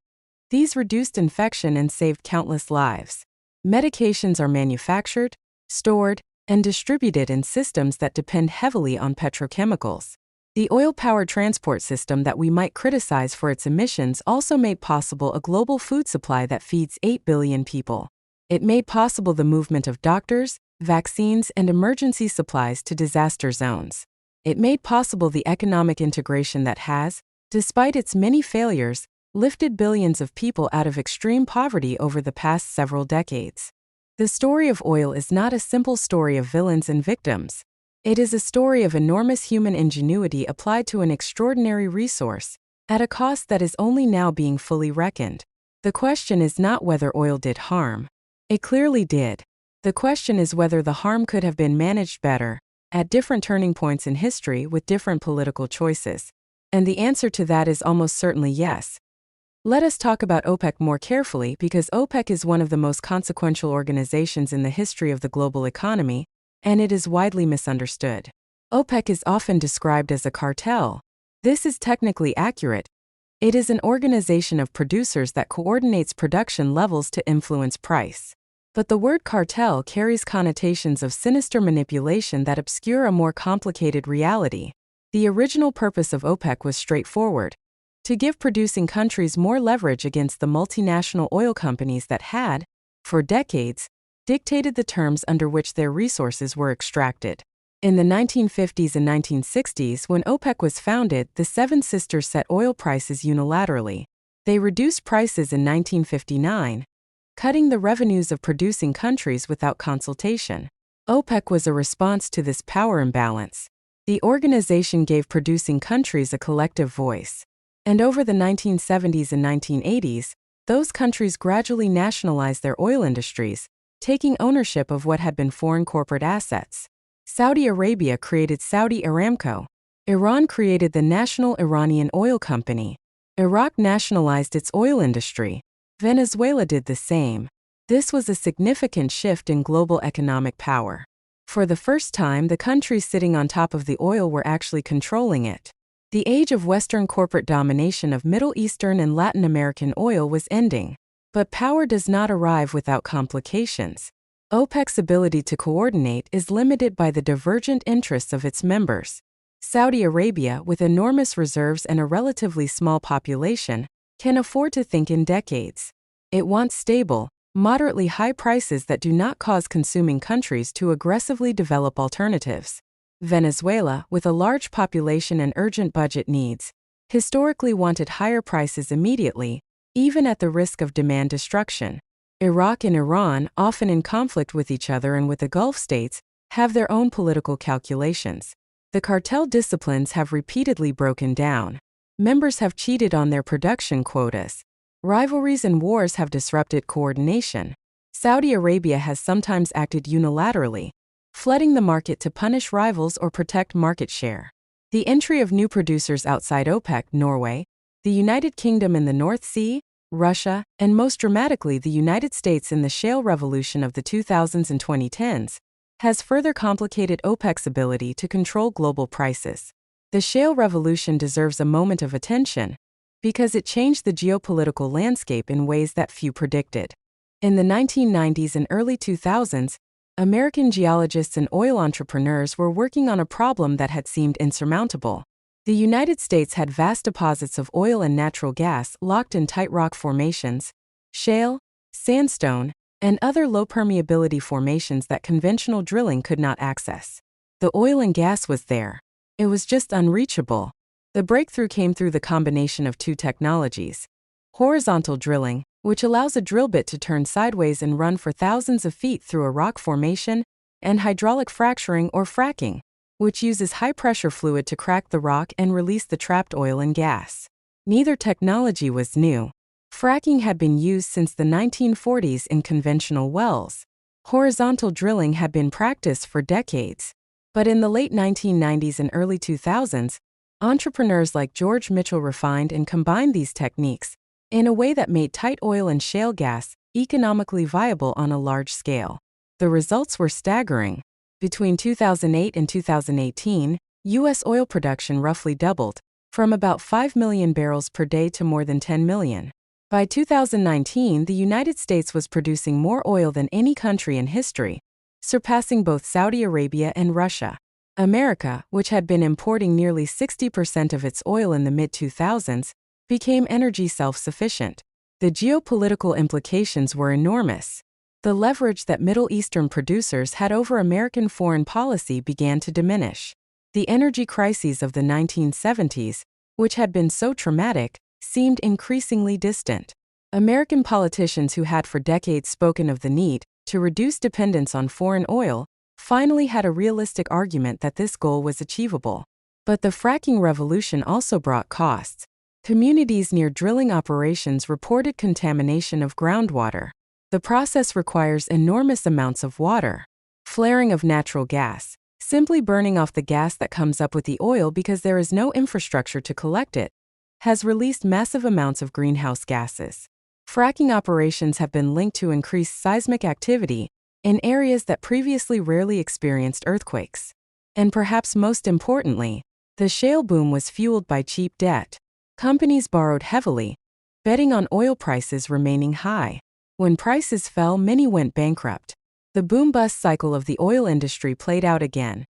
These reduced infection and saved countless lives. Medications are manufactured, stored, and distributed in systems that depend heavily on petrochemicals. The oil-powered transport system that we might criticize for its emissions also made possible a global food supply that feeds 8 billion people. It made possible the movement of doctors, vaccines, and emergency supplies to disaster zones. It made possible the economic integration that has, despite its many failures, lifted billions of people out of extreme poverty over the past several decades. The story of oil is not a simple story of villains and victims. It is a story of enormous human ingenuity applied to an extraordinary resource, at a cost that is only now being fully reckoned. The question is not whether oil did harm. It clearly did. The question is whether the harm could have been managed better, at different turning points in history with different political choices. And the answer to that is almost certainly yes. Let us talk about OPEC more carefully because OPEC is one of the most consequential organizations in the history of the global economy, and it is widely misunderstood. OPEC is often described as a cartel. This is technically accurate. It is an organization of producers that coordinates production levels to influence price. But the word cartel carries connotations of sinister manipulation that obscure a more complicated reality. The original purpose of OPEC was straightforward: to give producing countries more leverage against the multinational oil companies that had, for decades, dictated the terms under which their resources were extracted. In the 1950s and 1960s, when OPEC was founded, the Seven Sisters set oil prices unilaterally. They reduced prices in 1959, cutting the revenues of producing countries without consultation. OPEC was a response to this power imbalance. The organization gave producing countries a collective voice. And over the 1970s and 1980s, those countries gradually nationalized their oil industries, taking ownership of what had been foreign corporate assets. Saudi Arabia created Saudi Aramco. Iran created the National Iranian Oil Company. Iraq nationalized its oil industry. Venezuela did the same. This was a significant shift in global economic power. For the first time, the countries sitting on top of the oil were actually controlling it. The age of Western corporate domination of Middle Eastern and Latin American oil was ending. But power does not arrive without complications. OPEC's ability to coordinate is limited by the divergent interests of its members. Saudi Arabia, with enormous reserves and a relatively small population, can afford to think in decades. It wants stable, moderately high prices that do not cause consuming countries to aggressively develop alternatives. Venezuela, with a large population and urgent budget needs, historically wanted higher prices immediately, even at the risk of demand destruction. Iraq and Iran, often in conflict with each other and with the Gulf states, have their own political calculations. The cartel disciplines have repeatedly broken down. Members have cheated on their production quotas. Rivalries and wars have disrupted coordination. Saudi Arabia has sometimes acted unilaterally, flooding the market to punish rivals or protect market share. The entry of new producers outside OPEC, Norway, the United Kingdom in the North Sea, Russia, and most dramatically the United States in the shale revolution of the 2000s and 2010s, has further complicated OPEC's ability to control global prices. The shale revolution deserves a moment of attention because it changed the geopolitical landscape in ways that few predicted. In the 1990s and early 2000s, American geologists and oil entrepreneurs were working on a problem that had seemed insurmountable. The United States had vast deposits of oil and natural gas locked in tight rock formations, shale, sandstone, and other low-permeability formations that conventional drilling could not access. The oil and gas was there. It was just unreachable. The breakthrough came through the combination of two technologies: horizontal drilling, which allows a drill bit to turn sideways and run for thousands of feet through a rock formation, and hydraulic fracturing or fracking, which uses high-pressure fluid to crack the rock and release the trapped oil and gas. Neither technology was new. Fracking had been used since the 1940s in conventional wells. Horizontal drilling had been practiced for decades. But in the late 1990s and early 2000s, entrepreneurs like George Mitchell refined and combined these techniques in a way that made tight oil and shale gas economically viable on a large scale. The results were staggering. Between 2008 and 2018, U.S. oil production roughly doubled, from about 5 million barrels per day to more than 10 million. By 2019, the United States was producing more oil than any country in history, surpassing both Saudi Arabia and Russia. America, which had been importing nearly 60% of its oil in the mid-2000s, became energy self-sufficient. The geopolitical implications were enormous. The leverage that Middle Eastern producers had over American foreign policy began to diminish. The energy crises of the 1970s, which had been so traumatic, seemed increasingly distant. American politicians who had for decades spoken of the need to reduce dependence on foreign oil finally had a realistic argument that this goal was achievable. But the fracking revolution also brought costs. Communities near drilling operations reported contamination of groundwater. The process requires enormous amounts of water. Flaring of natural gas, simply burning off the gas that comes up with the oil because there is no infrastructure to collect it, has released massive amounts of greenhouse gases. Fracking operations have been linked to increased seismic activity in areas that previously rarely experienced earthquakes. And perhaps most importantly, the shale boom was fueled by cheap debt. Companies borrowed heavily, betting on oil prices remaining high. When prices fell, many went bankrupt. The boom-bust cycle of the oil industry played out again.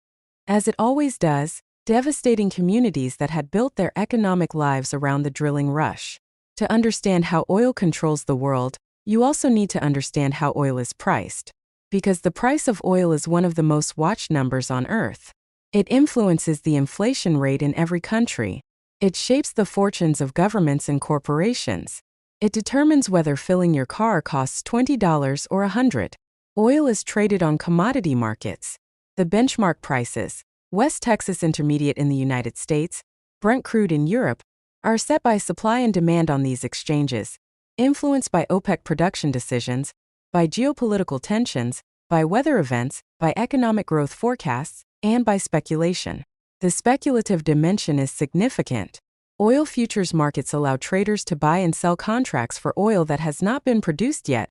As it always does, devastating communities that had built their economic lives around the drilling rush. To understand how oil controls the world, you also need to understand how oil is priced. Because the price of oil is one of the most watched numbers on Earth. It influences the inflation rate in every country. It shapes the fortunes of governments and corporations. It determines whether filling your car costs $20 or $100. Oil is traded on commodity markets. The benchmark prices, West Texas Intermediate in the United States, Brent crude in Europe, are set by supply and demand on these exchanges, influenced by OPEC production decisions, by geopolitical tensions, by weather events, by economic growth forecasts, and by speculation. The speculative dimension is significant. Oil futures markets allow traders to buy and sell contracts for oil that has not been produced yet,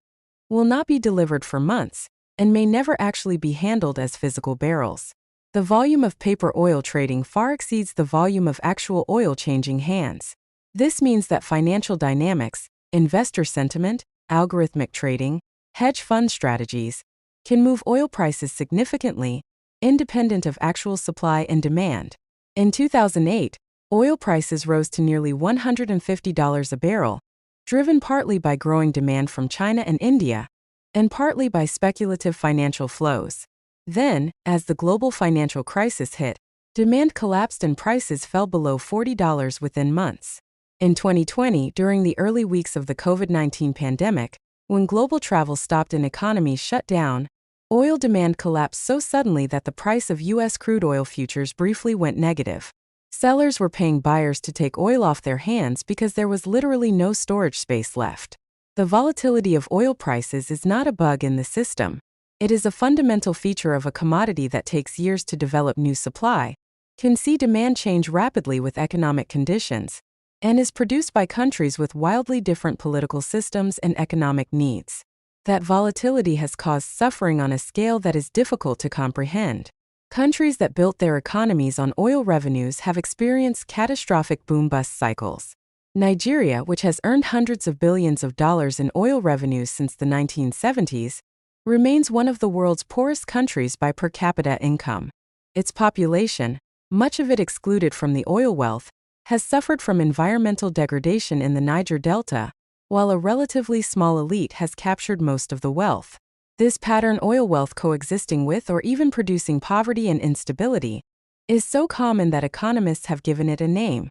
will not be delivered for months, and may never actually be handled as physical barrels. The volume of paper oil trading far exceeds the volume of actual oil changing hands. This means that financial dynamics, investor sentiment, algorithmic trading, hedge fund strategies, can move oil prices significantly, independent of actual supply and demand. In 2008, oil prices rose to nearly $150 a barrel, driven partly by growing demand from China and India, and partly by speculative financial flows. Then, as the global financial crisis hit, demand collapsed and prices fell below $40 within months. In 2020, during the early weeks of the COVID-19 pandemic, when global travel stopped and economies shut down, oil demand collapsed so suddenly that the price of U.S. crude oil futures briefly went negative. Sellers were paying buyers to take oil off their hands because there was literally no storage space left. The volatility of oil prices is not a bug in the system. It is a fundamental feature of a commodity that takes years to develop new supply, can see demand change rapidly with economic conditions, and is produced by countries with wildly different political systems and economic needs. That volatility has caused suffering on a scale that is difficult to comprehend. Countries that built their economies on oil revenues have experienced catastrophic boom-bust cycles. Nigeria, which has earned hundreds of billions of dollars in oil revenues since the 1970s, remains one of the world's poorest countries by per capita income. Its population, much of it excluded from the oil wealth, has suffered from environmental degradation in the Niger Delta, while a relatively small elite has captured most of the wealth. This pattern, oil wealth coexisting with or even producing poverty and instability, is so common that economists have given it a name: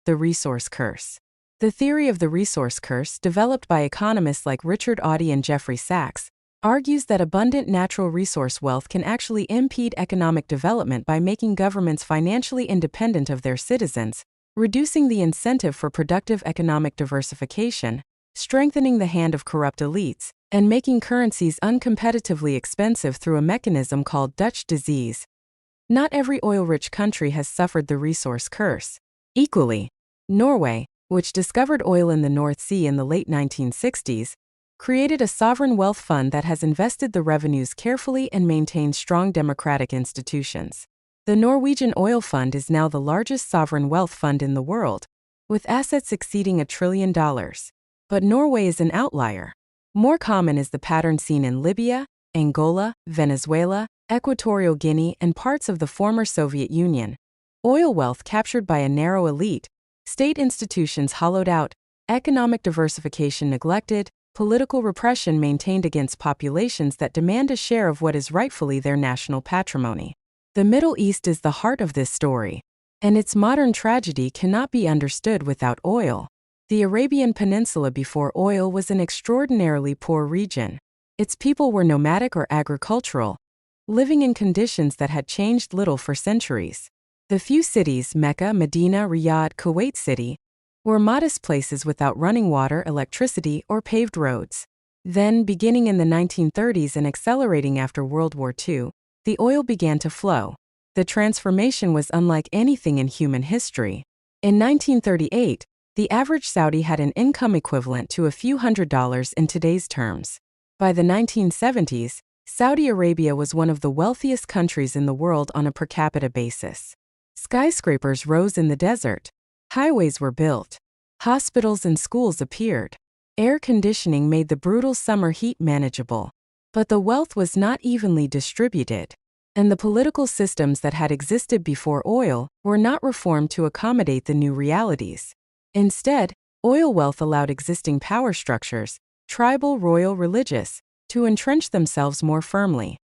the resource curse. The theory of the resource curse, developed by economists like Richard Audi and Jeffrey Sachs, argues that abundant natural resource wealth can actually impede economic development by making governments financially independent of their citizens, reducing the incentive for productive economic diversification, strengthening the hand of corrupt elites, and making currencies uncompetitively expensive through a mechanism called Dutch disease. Not every oil-rich country has suffered the resource curse equally. Norway, which discovered oil in the North Sea in the late 1960s, created a sovereign wealth fund that has invested the revenues carefully and maintained strong democratic institutions. The Norwegian Oil Fund is now the largest sovereign wealth fund in the world, with assets exceeding $1 trillion. But Norway is an outlier. More common is the pattern seen in Libya, Angola, Venezuela, Equatorial Guinea, and parts of the former Soviet Union. Oil wealth captured by a narrow elite, state institutions hollowed out, economic diversification neglected, political repression maintained against populations that demand a share of what is rightfully their national patrimony. The Middle East is the heart of this story, and its modern tragedy cannot be understood without oil. The Arabian Peninsula before oil was an extraordinarily poor region. Its people were nomadic or agricultural, living in conditions that had changed little for centuries. The few cities, Mecca, Medina, Riyadh, Kuwait City, were modest places without running water, electricity, or paved roads. Then, beginning in the 1930s and accelerating after World War II, the oil began to flow. The transformation was unlike anything in human history. In 1938, the average Saudi had an income equivalent to a few $100s in today's terms. By the 1970s, Saudi Arabia was one of the wealthiest countries in the world on a per capita basis. Skyscrapers rose in the desert. Highways were built. Hospitals and schools appeared. Air conditioning made the brutal summer heat manageable. But the wealth was not evenly distributed, and the political systems that had existed before oil were not reformed to accommodate the new realities. Instead, oil wealth allowed existing power structures, tribal, royal, religious, to entrench themselves more firmly.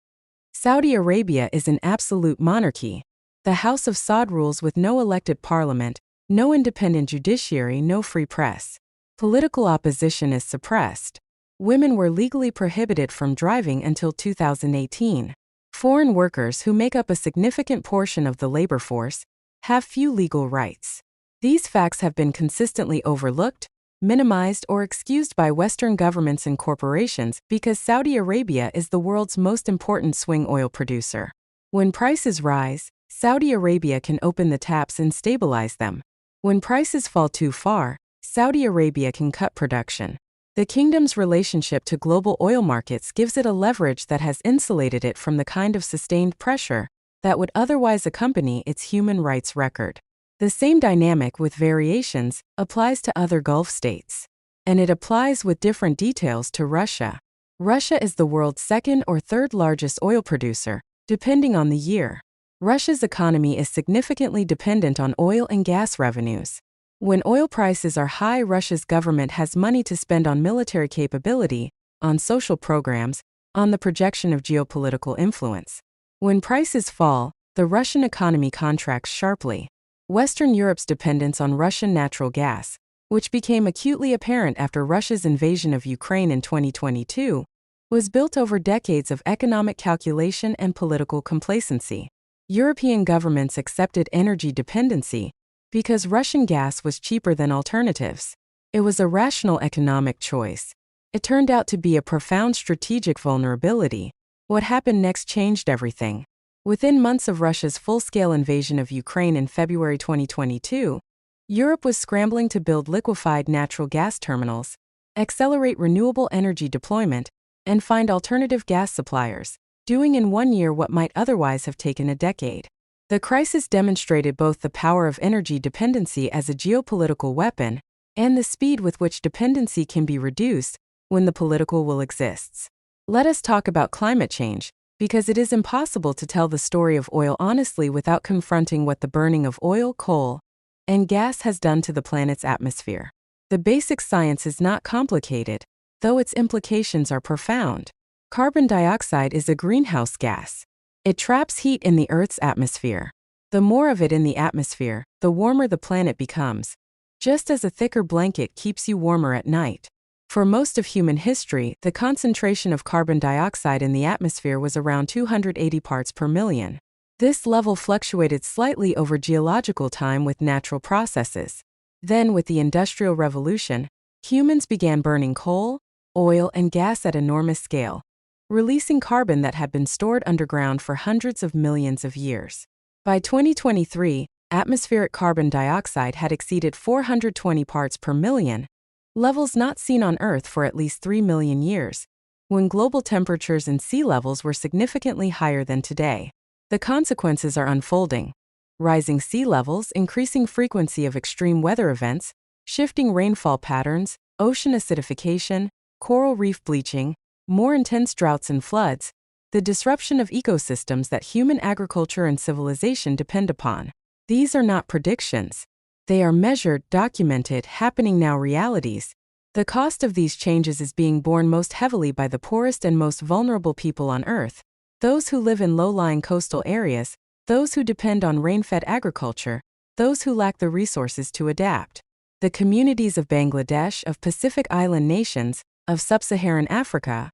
Saudi Arabia is an absolute monarchy. The House of Saud rules with no elected parliament, no independent judiciary, no free press. Political opposition is suppressed. Women were legally prohibited from driving until 2018. Foreign workers, who make up a significant portion of the labor force, have few legal rights. These facts have been consistently overlooked, minimized, or excused by Western governments and corporations because Saudi Arabia is the world's most important swing oil producer. When prices rise, Saudi Arabia can open the taps and stabilize them. When prices fall too far, Saudi Arabia can cut production. The kingdom's relationship to global oil markets gives it a leverage that has insulated it from the kind of sustained pressure that would otherwise accompany its human rights record. The same dynamic, with variations, applies to other Gulf states. And it applies with different details to Russia. Russia is the world's second or third largest oil producer, depending on the year. Russia's economy is significantly dependent on oil and gas revenues. When oil prices are high, Russia's government has money to spend on military capability, on social programs, on the projection of geopolitical influence. When prices fall, the Russian economy contracts sharply. Western Europe's dependence on Russian natural gas, which became acutely apparent after Russia's invasion of Ukraine in 2022, was built over decades of economic calculation and political complacency. European governments accepted energy dependency because Russian gas was cheaper than alternatives. It was a rational economic choice. It turned out to be a profound strategic vulnerability. What happened next changed everything. Within months of Russia's full-scale invasion of Ukraine in February 2022, Europe was scrambling to build liquefied natural gas terminals, accelerate renewable energy deployment, and find alternative gas suppliers, doing in 1 year what might otherwise have taken a decade. The crisis demonstrated both the power of energy dependency as a geopolitical weapon and the speed with which dependency can be reduced when the political will exists. Let us talk about climate change, because it is impossible to tell the story of oil honestly without confronting what the burning of oil, coal, and gas has done to the planet's atmosphere. The basic science is not complicated, though its implications are profound. Carbon dioxide is a greenhouse gas. It traps heat in the Earth's atmosphere. The more of it in the atmosphere, the warmer the planet becomes, just as a thicker blanket keeps you warmer at night. For most of human history, the concentration of carbon dioxide in the atmosphere was around 280 parts per million. This level fluctuated slightly over geological time with natural processes. Then, with the Industrial Revolution, humans began burning coal, oil, and gas at enormous scale, releasing carbon that had been stored underground for hundreds of millions of years. By 2023, atmospheric carbon dioxide had exceeded 420 parts per million, levels not seen on Earth for at least 3 million years, when global temperatures and sea levels were significantly higher than today. The consequences are unfolding. Rising sea levels, increasing frequency of extreme weather events, shifting rainfall patterns, ocean acidification, coral reef bleaching, more intense droughts and floods, the disruption of ecosystems that human agriculture and civilization depend upon. These are not predictions. They are measured, documented, happening now realities. The cost of these changes is being borne most heavily by the poorest and most vulnerable people on Earth, those who live in low-lying coastal areas, those who depend on rain-fed agriculture, those who lack the resources to adapt. The communities of Bangladesh, of Pacific Island nations, of sub-Saharan Africa,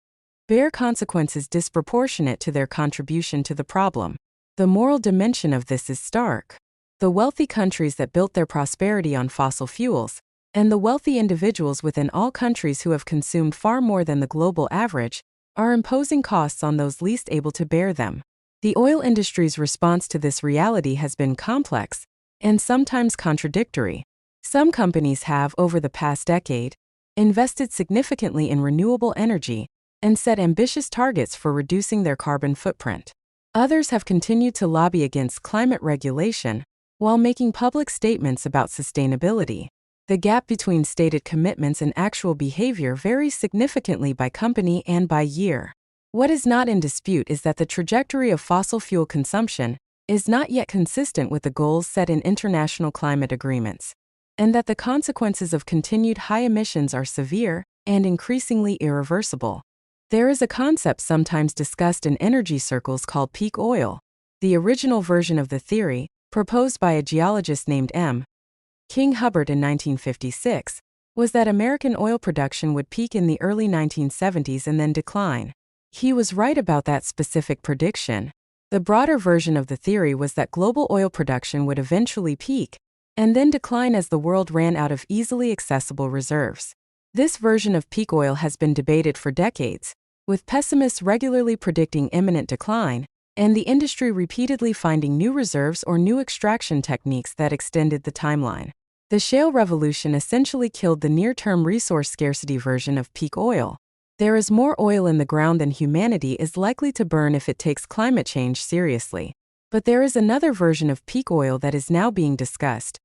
bear consequences disproportionate to their contribution to the problem. The moral dimension of this is stark. The wealthy countries that built their prosperity on fossil fuels, and the wealthy individuals within all countries who have consumed far more than the global average, are imposing costs on those least able to bear them. The oil industry's response to this reality has been complex and sometimes contradictory. Some companies have, over the past decade, invested significantly in renewable energy and set ambitious targets for reducing their carbon footprint. Others have continued to lobby against climate regulation while making public statements about sustainability. The gap between stated commitments and actual behavior varies significantly by company and by year. What is not in dispute is that the trajectory of fossil fuel consumption is not yet consistent with the goals set in international climate agreements, and that the consequences of continued high emissions are severe and increasingly irreversible. There is a concept sometimes discussed in energy circles called peak oil. The original version of the theory, proposed by a geologist named M. King Hubbard in 1956, was that American oil production would peak in the early 1970s and then decline. He was right about that specific prediction. The broader version of the theory was that global oil production would eventually peak and then decline as the world ran out of easily accessible reserves. This version of peak oil has been debated for decades, with pessimists regularly predicting imminent decline, and the industry repeatedly finding new reserves or new extraction techniques that extended the timeline. The shale revolution essentially killed the near-term resource scarcity version of peak oil. There is more oil in the ground than humanity is likely to burn if it takes climate change seriously. But there is another version of peak oil that is now being discussed: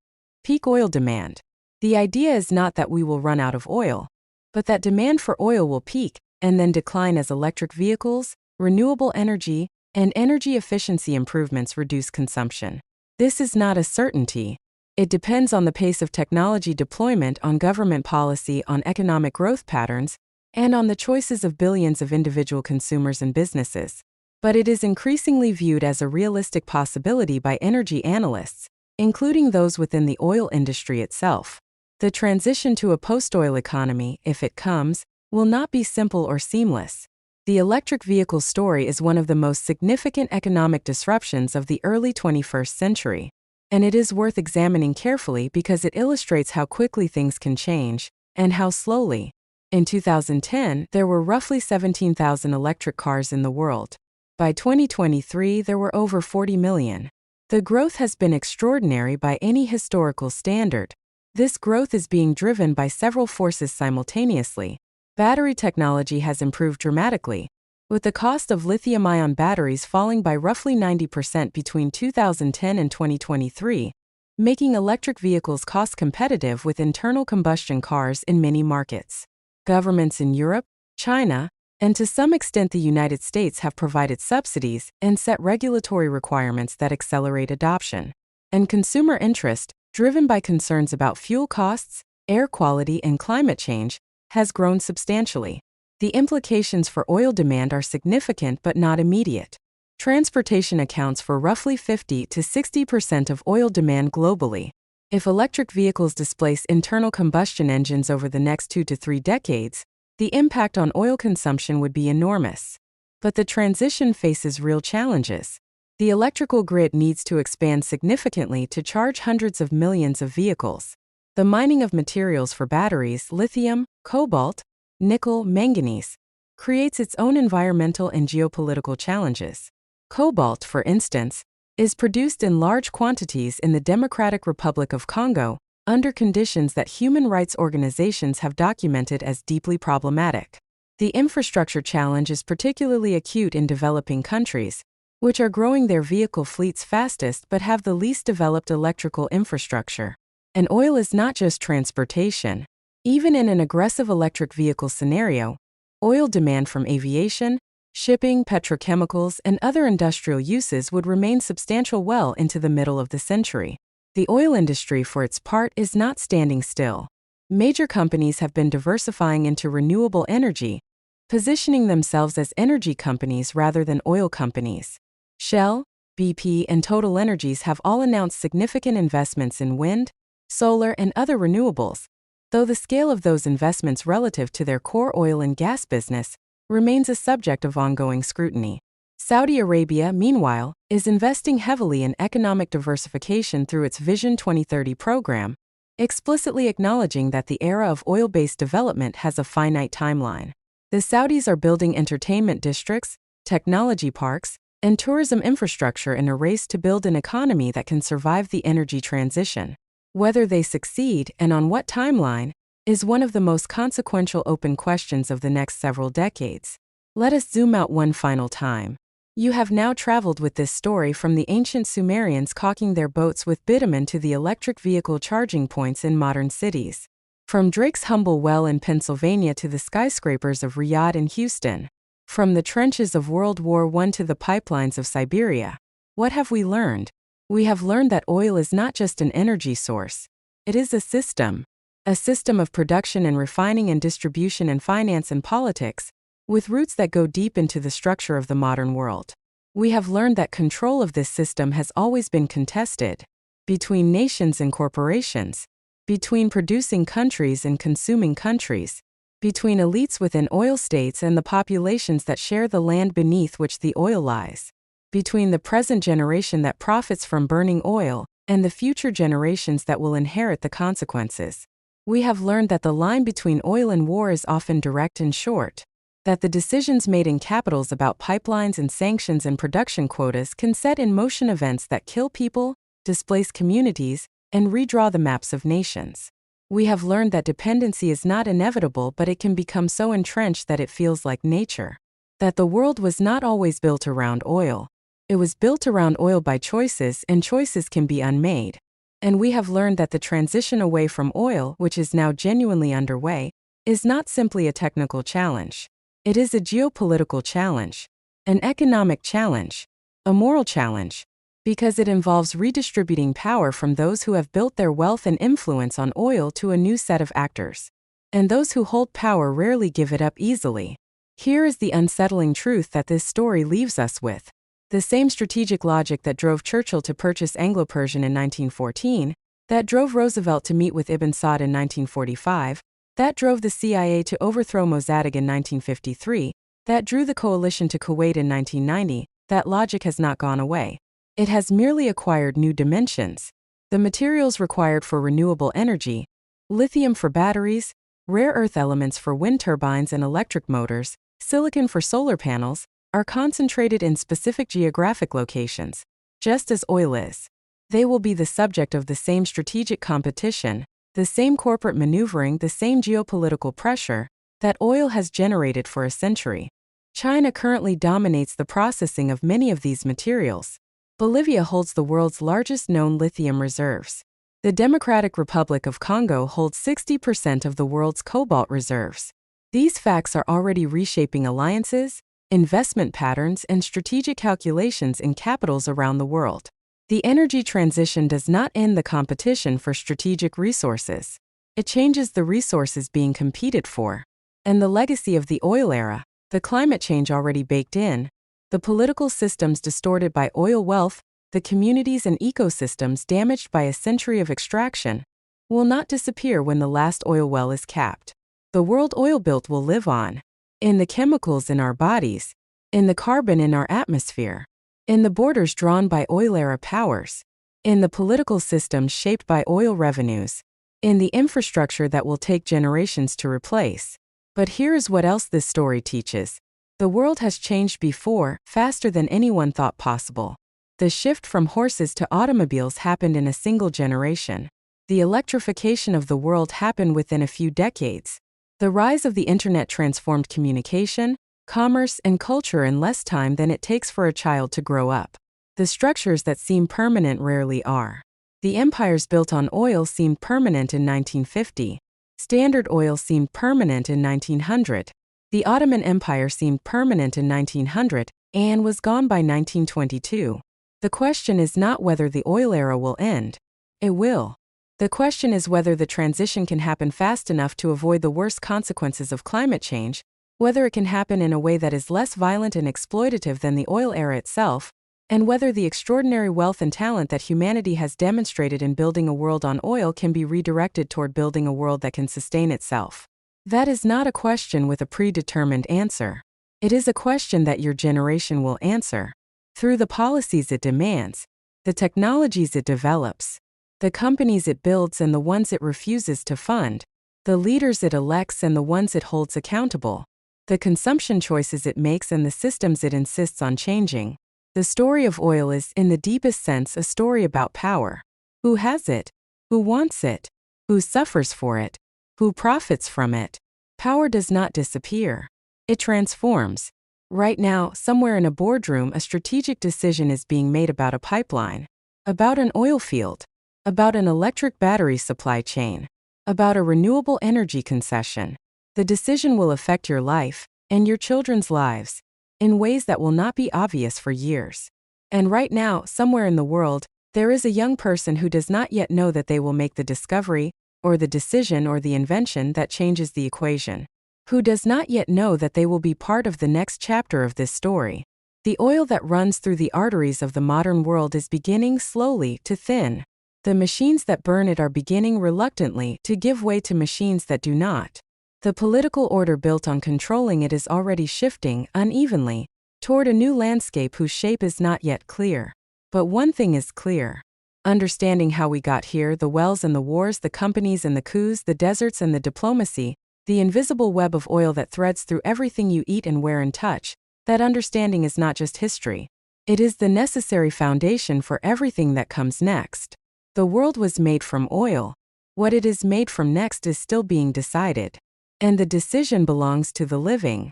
peak oil demand. The idea is not that we will run out of oil, but that demand for oil will peak and then decline as electric vehicles, renewable energy, and energy efficiency improvements reduce consumption. This is not a certainty. It depends on the pace of technology deployment, on government policy, on economic growth patterns, and on the choices of billions of individual consumers and businesses. But it is increasingly viewed as a realistic possibility by energy analysts, including those within the oil industry itself. The transition to a post-oil economy, if it comes, will not be simple or seamless. The electric vehicle story is one of the most significant economic disruptions of the early 21st century, and it is worth examining carefully because it illustrates how quickly things can change, and how slowly. In 2010, there were roughly 17,000 electric cars in the world. By 2023, there were over 40 million. The growth has been extraordinary by any historical standard. This growth is being driven by several forces simultaneously. Battery technology has improved dramatically, with the cost of lithium-ion batteries falling by roughly 90% between 2010 and 2023, making electric vehicles cost-competitive with internal combustion cars in many markets. Governments in Europe, China, and to some extent the United States have provided subsidies and set regulatory requirements that accelerate adoption. And consumer interest, driven by concerns about fuel costs, air quality, and climate change, has grown substantially. The implications for oil demand are significant but not immediate. Transportation accounts for roughly 50 to 60% of oil demand globally. If electric vehicles displace internal combustion engines over the next 2 to 3 decades, the impact on oil consumption would be enormous. But the transition faces real challenges. The electrical grid needs to expand significantly to charge hundreds of millions of vehicles. The mining of materials for batteries, lithium, cobalt, nickel, manganese, creates its own environmental and geopolitical challenges. Cobalt, for instance, is produced in large quantities in the Democratic Republic of Congo, under conditions that human rights organizations have documented as deeply problematic. The infrastructure challenge is particularly acute in developing countries, which are growing their vehicle fleets fastest but have the least developed electrical infrastructure. And oil is not just transportation. Even in an aggressive electric vehicle scenario, oil demand from aviation, shipping, petrochemicals, and other industrial uses would remain substantial well into the middle of the century. The oil industry, for its part, is not standing still. Major companies have been diversifying into renewable energy, positioning themselves as energy companies rather than oil companies. Shell, BP, and Total Energies have all announced significant investments in wind, solar, and other renewables, though the scale of those investments relative to their core oil and gas business remains a subject of ongoing scrutiny. Saudi Arabia, meanwhile, is investing heavily in economic diversification through its Vision 2030 program, explicitly acknowledging that the era of oil-based development has a finite timeline. The Saudis are building entertainment districts, technology parks, and tourism infrastructure in a race to build an economy that can survive the energy transition. Whether they succeed, and on what timeline, is one of the most consequential open questions of the next several decades. Let us zoom out one final time. You have now traveled with this story from the ancient Sumerians caulking their boats with bitumen to the electric vehicle charging points in modern cities. From Drake's humble well in Pennsylvania to the skyscrapers of Riyadh and Houston. From the trenches of World War I to the pipelines of Siberia. What have we learned? We have learned that oil is not just an energy source. It is a system of production and refining and distribution and finance and politics, with roots that go deep into the structure of the modern world. We have learned that control of this system has always been contested, between nations and corporations, between producing countries and consuming countries, between elites within oil states and the populations that share the land beneath which the oil lies, between the present generation that profits from burning oil and the future generations that will inherit the consequences. We have learned that the line between oil and war is often direct and short, that the decisions made in capitals about pipelines and sanctions and production quotas can set in motion events that kill people, displace communities, and redraw the maps of nations. We have learned that dependency is not inevitable, but it can become so entrenched that it feels like nature. That the world was not always built around oil. It was built around oil by choices, and choices can be unmade. And we have learned that the transition away from oil, which is now genuinely underway, is not simply a technical challenge. It is a geopolitical challenge, an economic challenge, a moral challenge, because it involves redistributing power from those who have built their wealth and influence on oil to a new set of actors. And those who hold power rarely give it up easily. Here is the unsettling truth that this story leaves us with. The same strategic logic that drove Churchill to purchase Anglo-Persian in 1914, that drove Roosevelt to meet with Ibn Saud in 1945, that drove the CIA to overthrow Mossadegh in 1953, that drew the coalition to Kuwait in 1990, that logic has not gone away. It has merely acquired new dimensions. The materials required for renewable energy, lithium for batteries, rare earth elements for wind turbines and electric motors, silicon for solar panels, are concentrated in specific geographic locations, just as oil is. They will be the subject of the same strategic competition, the same corporate maneuvering, the same geopolitical pressure that oil has generated for a century. China currently dominates the processing of many of these materials. Bolivia holds the world's largest known lithium reserves. The Democratic Republic of Congo holds 60% of the world's cobalt reserves. These facts are already reshaping alliances, investment patterns, and strategic calculations in capitals around the world. The energy transition does not end the competition for strategic resources. It changes the resources being competed for. And the legacy of the oil era, the climate change already baked in, the political systems distorted by oil wealth, the communities and ecosystems damaged by a century of extraction, will not disappear when the last oil well is capped. The world oil built will live on. In the chemicals in our bodies, in the carbon in our atmosphere, in the borders drawn by oil-era powers, in the political systems shaped by oil revenues, in the infrastructure that will take generations to replace. But here is what else this story teaches. The world has changed before, faster than anyone thought possible. The shift from horses to automobiles happened in a single generation. The electrification of the world happened within a few decades. The rise of the internet transformed communication, commerce, and culture in less time than it takes for a child to grow up. The structures that seem permanent rarely are. The empires built on oil seemed permanent in 1950. Standard Oil seemed permanent in 1900. The Ottoman Empire seemed permanent in 1900 and was gone by 1922. The question is not whether the oil era will end. It will. The question is whether the transition can happen fast enough to avoid the worst consequences of climate change, whether it can happen in a way that is less violent and exploitative than the oil era itself, and whether the extraordinary wealth and talent that humanity has demonstrated in building a world on oil can be redirected toward building a world that can sustain itself. That is not a question with a predetermined answer. It is a question that your generation will answer. Through the policies it demands, the technologies it develops, the companies it builds and the ones it refuses to fund, the leaders it elects and the ones it holds accountable, the consumption choices it makes and the systems it insists on changing. The story of oil is, in the deepest sense, a story about power. Who has it? Who wants it? Who suffers for it? Who profits from it? Power does not disappear. It transforms. Right now, somewhere in a boardroom, a strategic decision is being made about a pipeline, about an oil field, about an electric battery supply chain, about a renewable energy concession. The decision will affect your life and your children's lives in ways that will not be obvious for years. And right now, somewhere in the world, there is a young person who does not yet know that they will make the discovery, or the decision or the invention that changes the equation. Who does not yet know that they will be part of the next chapter of this story. The oil that runs through the arteries of the modern world is beginning slowly to thin. The machines that burn it are beginning reluctantly to give way to machines that do not. The political order built on controlling it is already shifting, unevenly, toward a new landscape whose shape is not yet clear. But one thing is clear. Understanding how we got here, the wells and the wars, the companies and the coups, the deserts and the diplomacy, the invisible web of oil that threads through everything you eat and wear and touch, that understanding is not just history. It is the necessary foundation for everything that comes next. The world was made from oil. What it is made from next is still being decided. And the decision belongs to the living.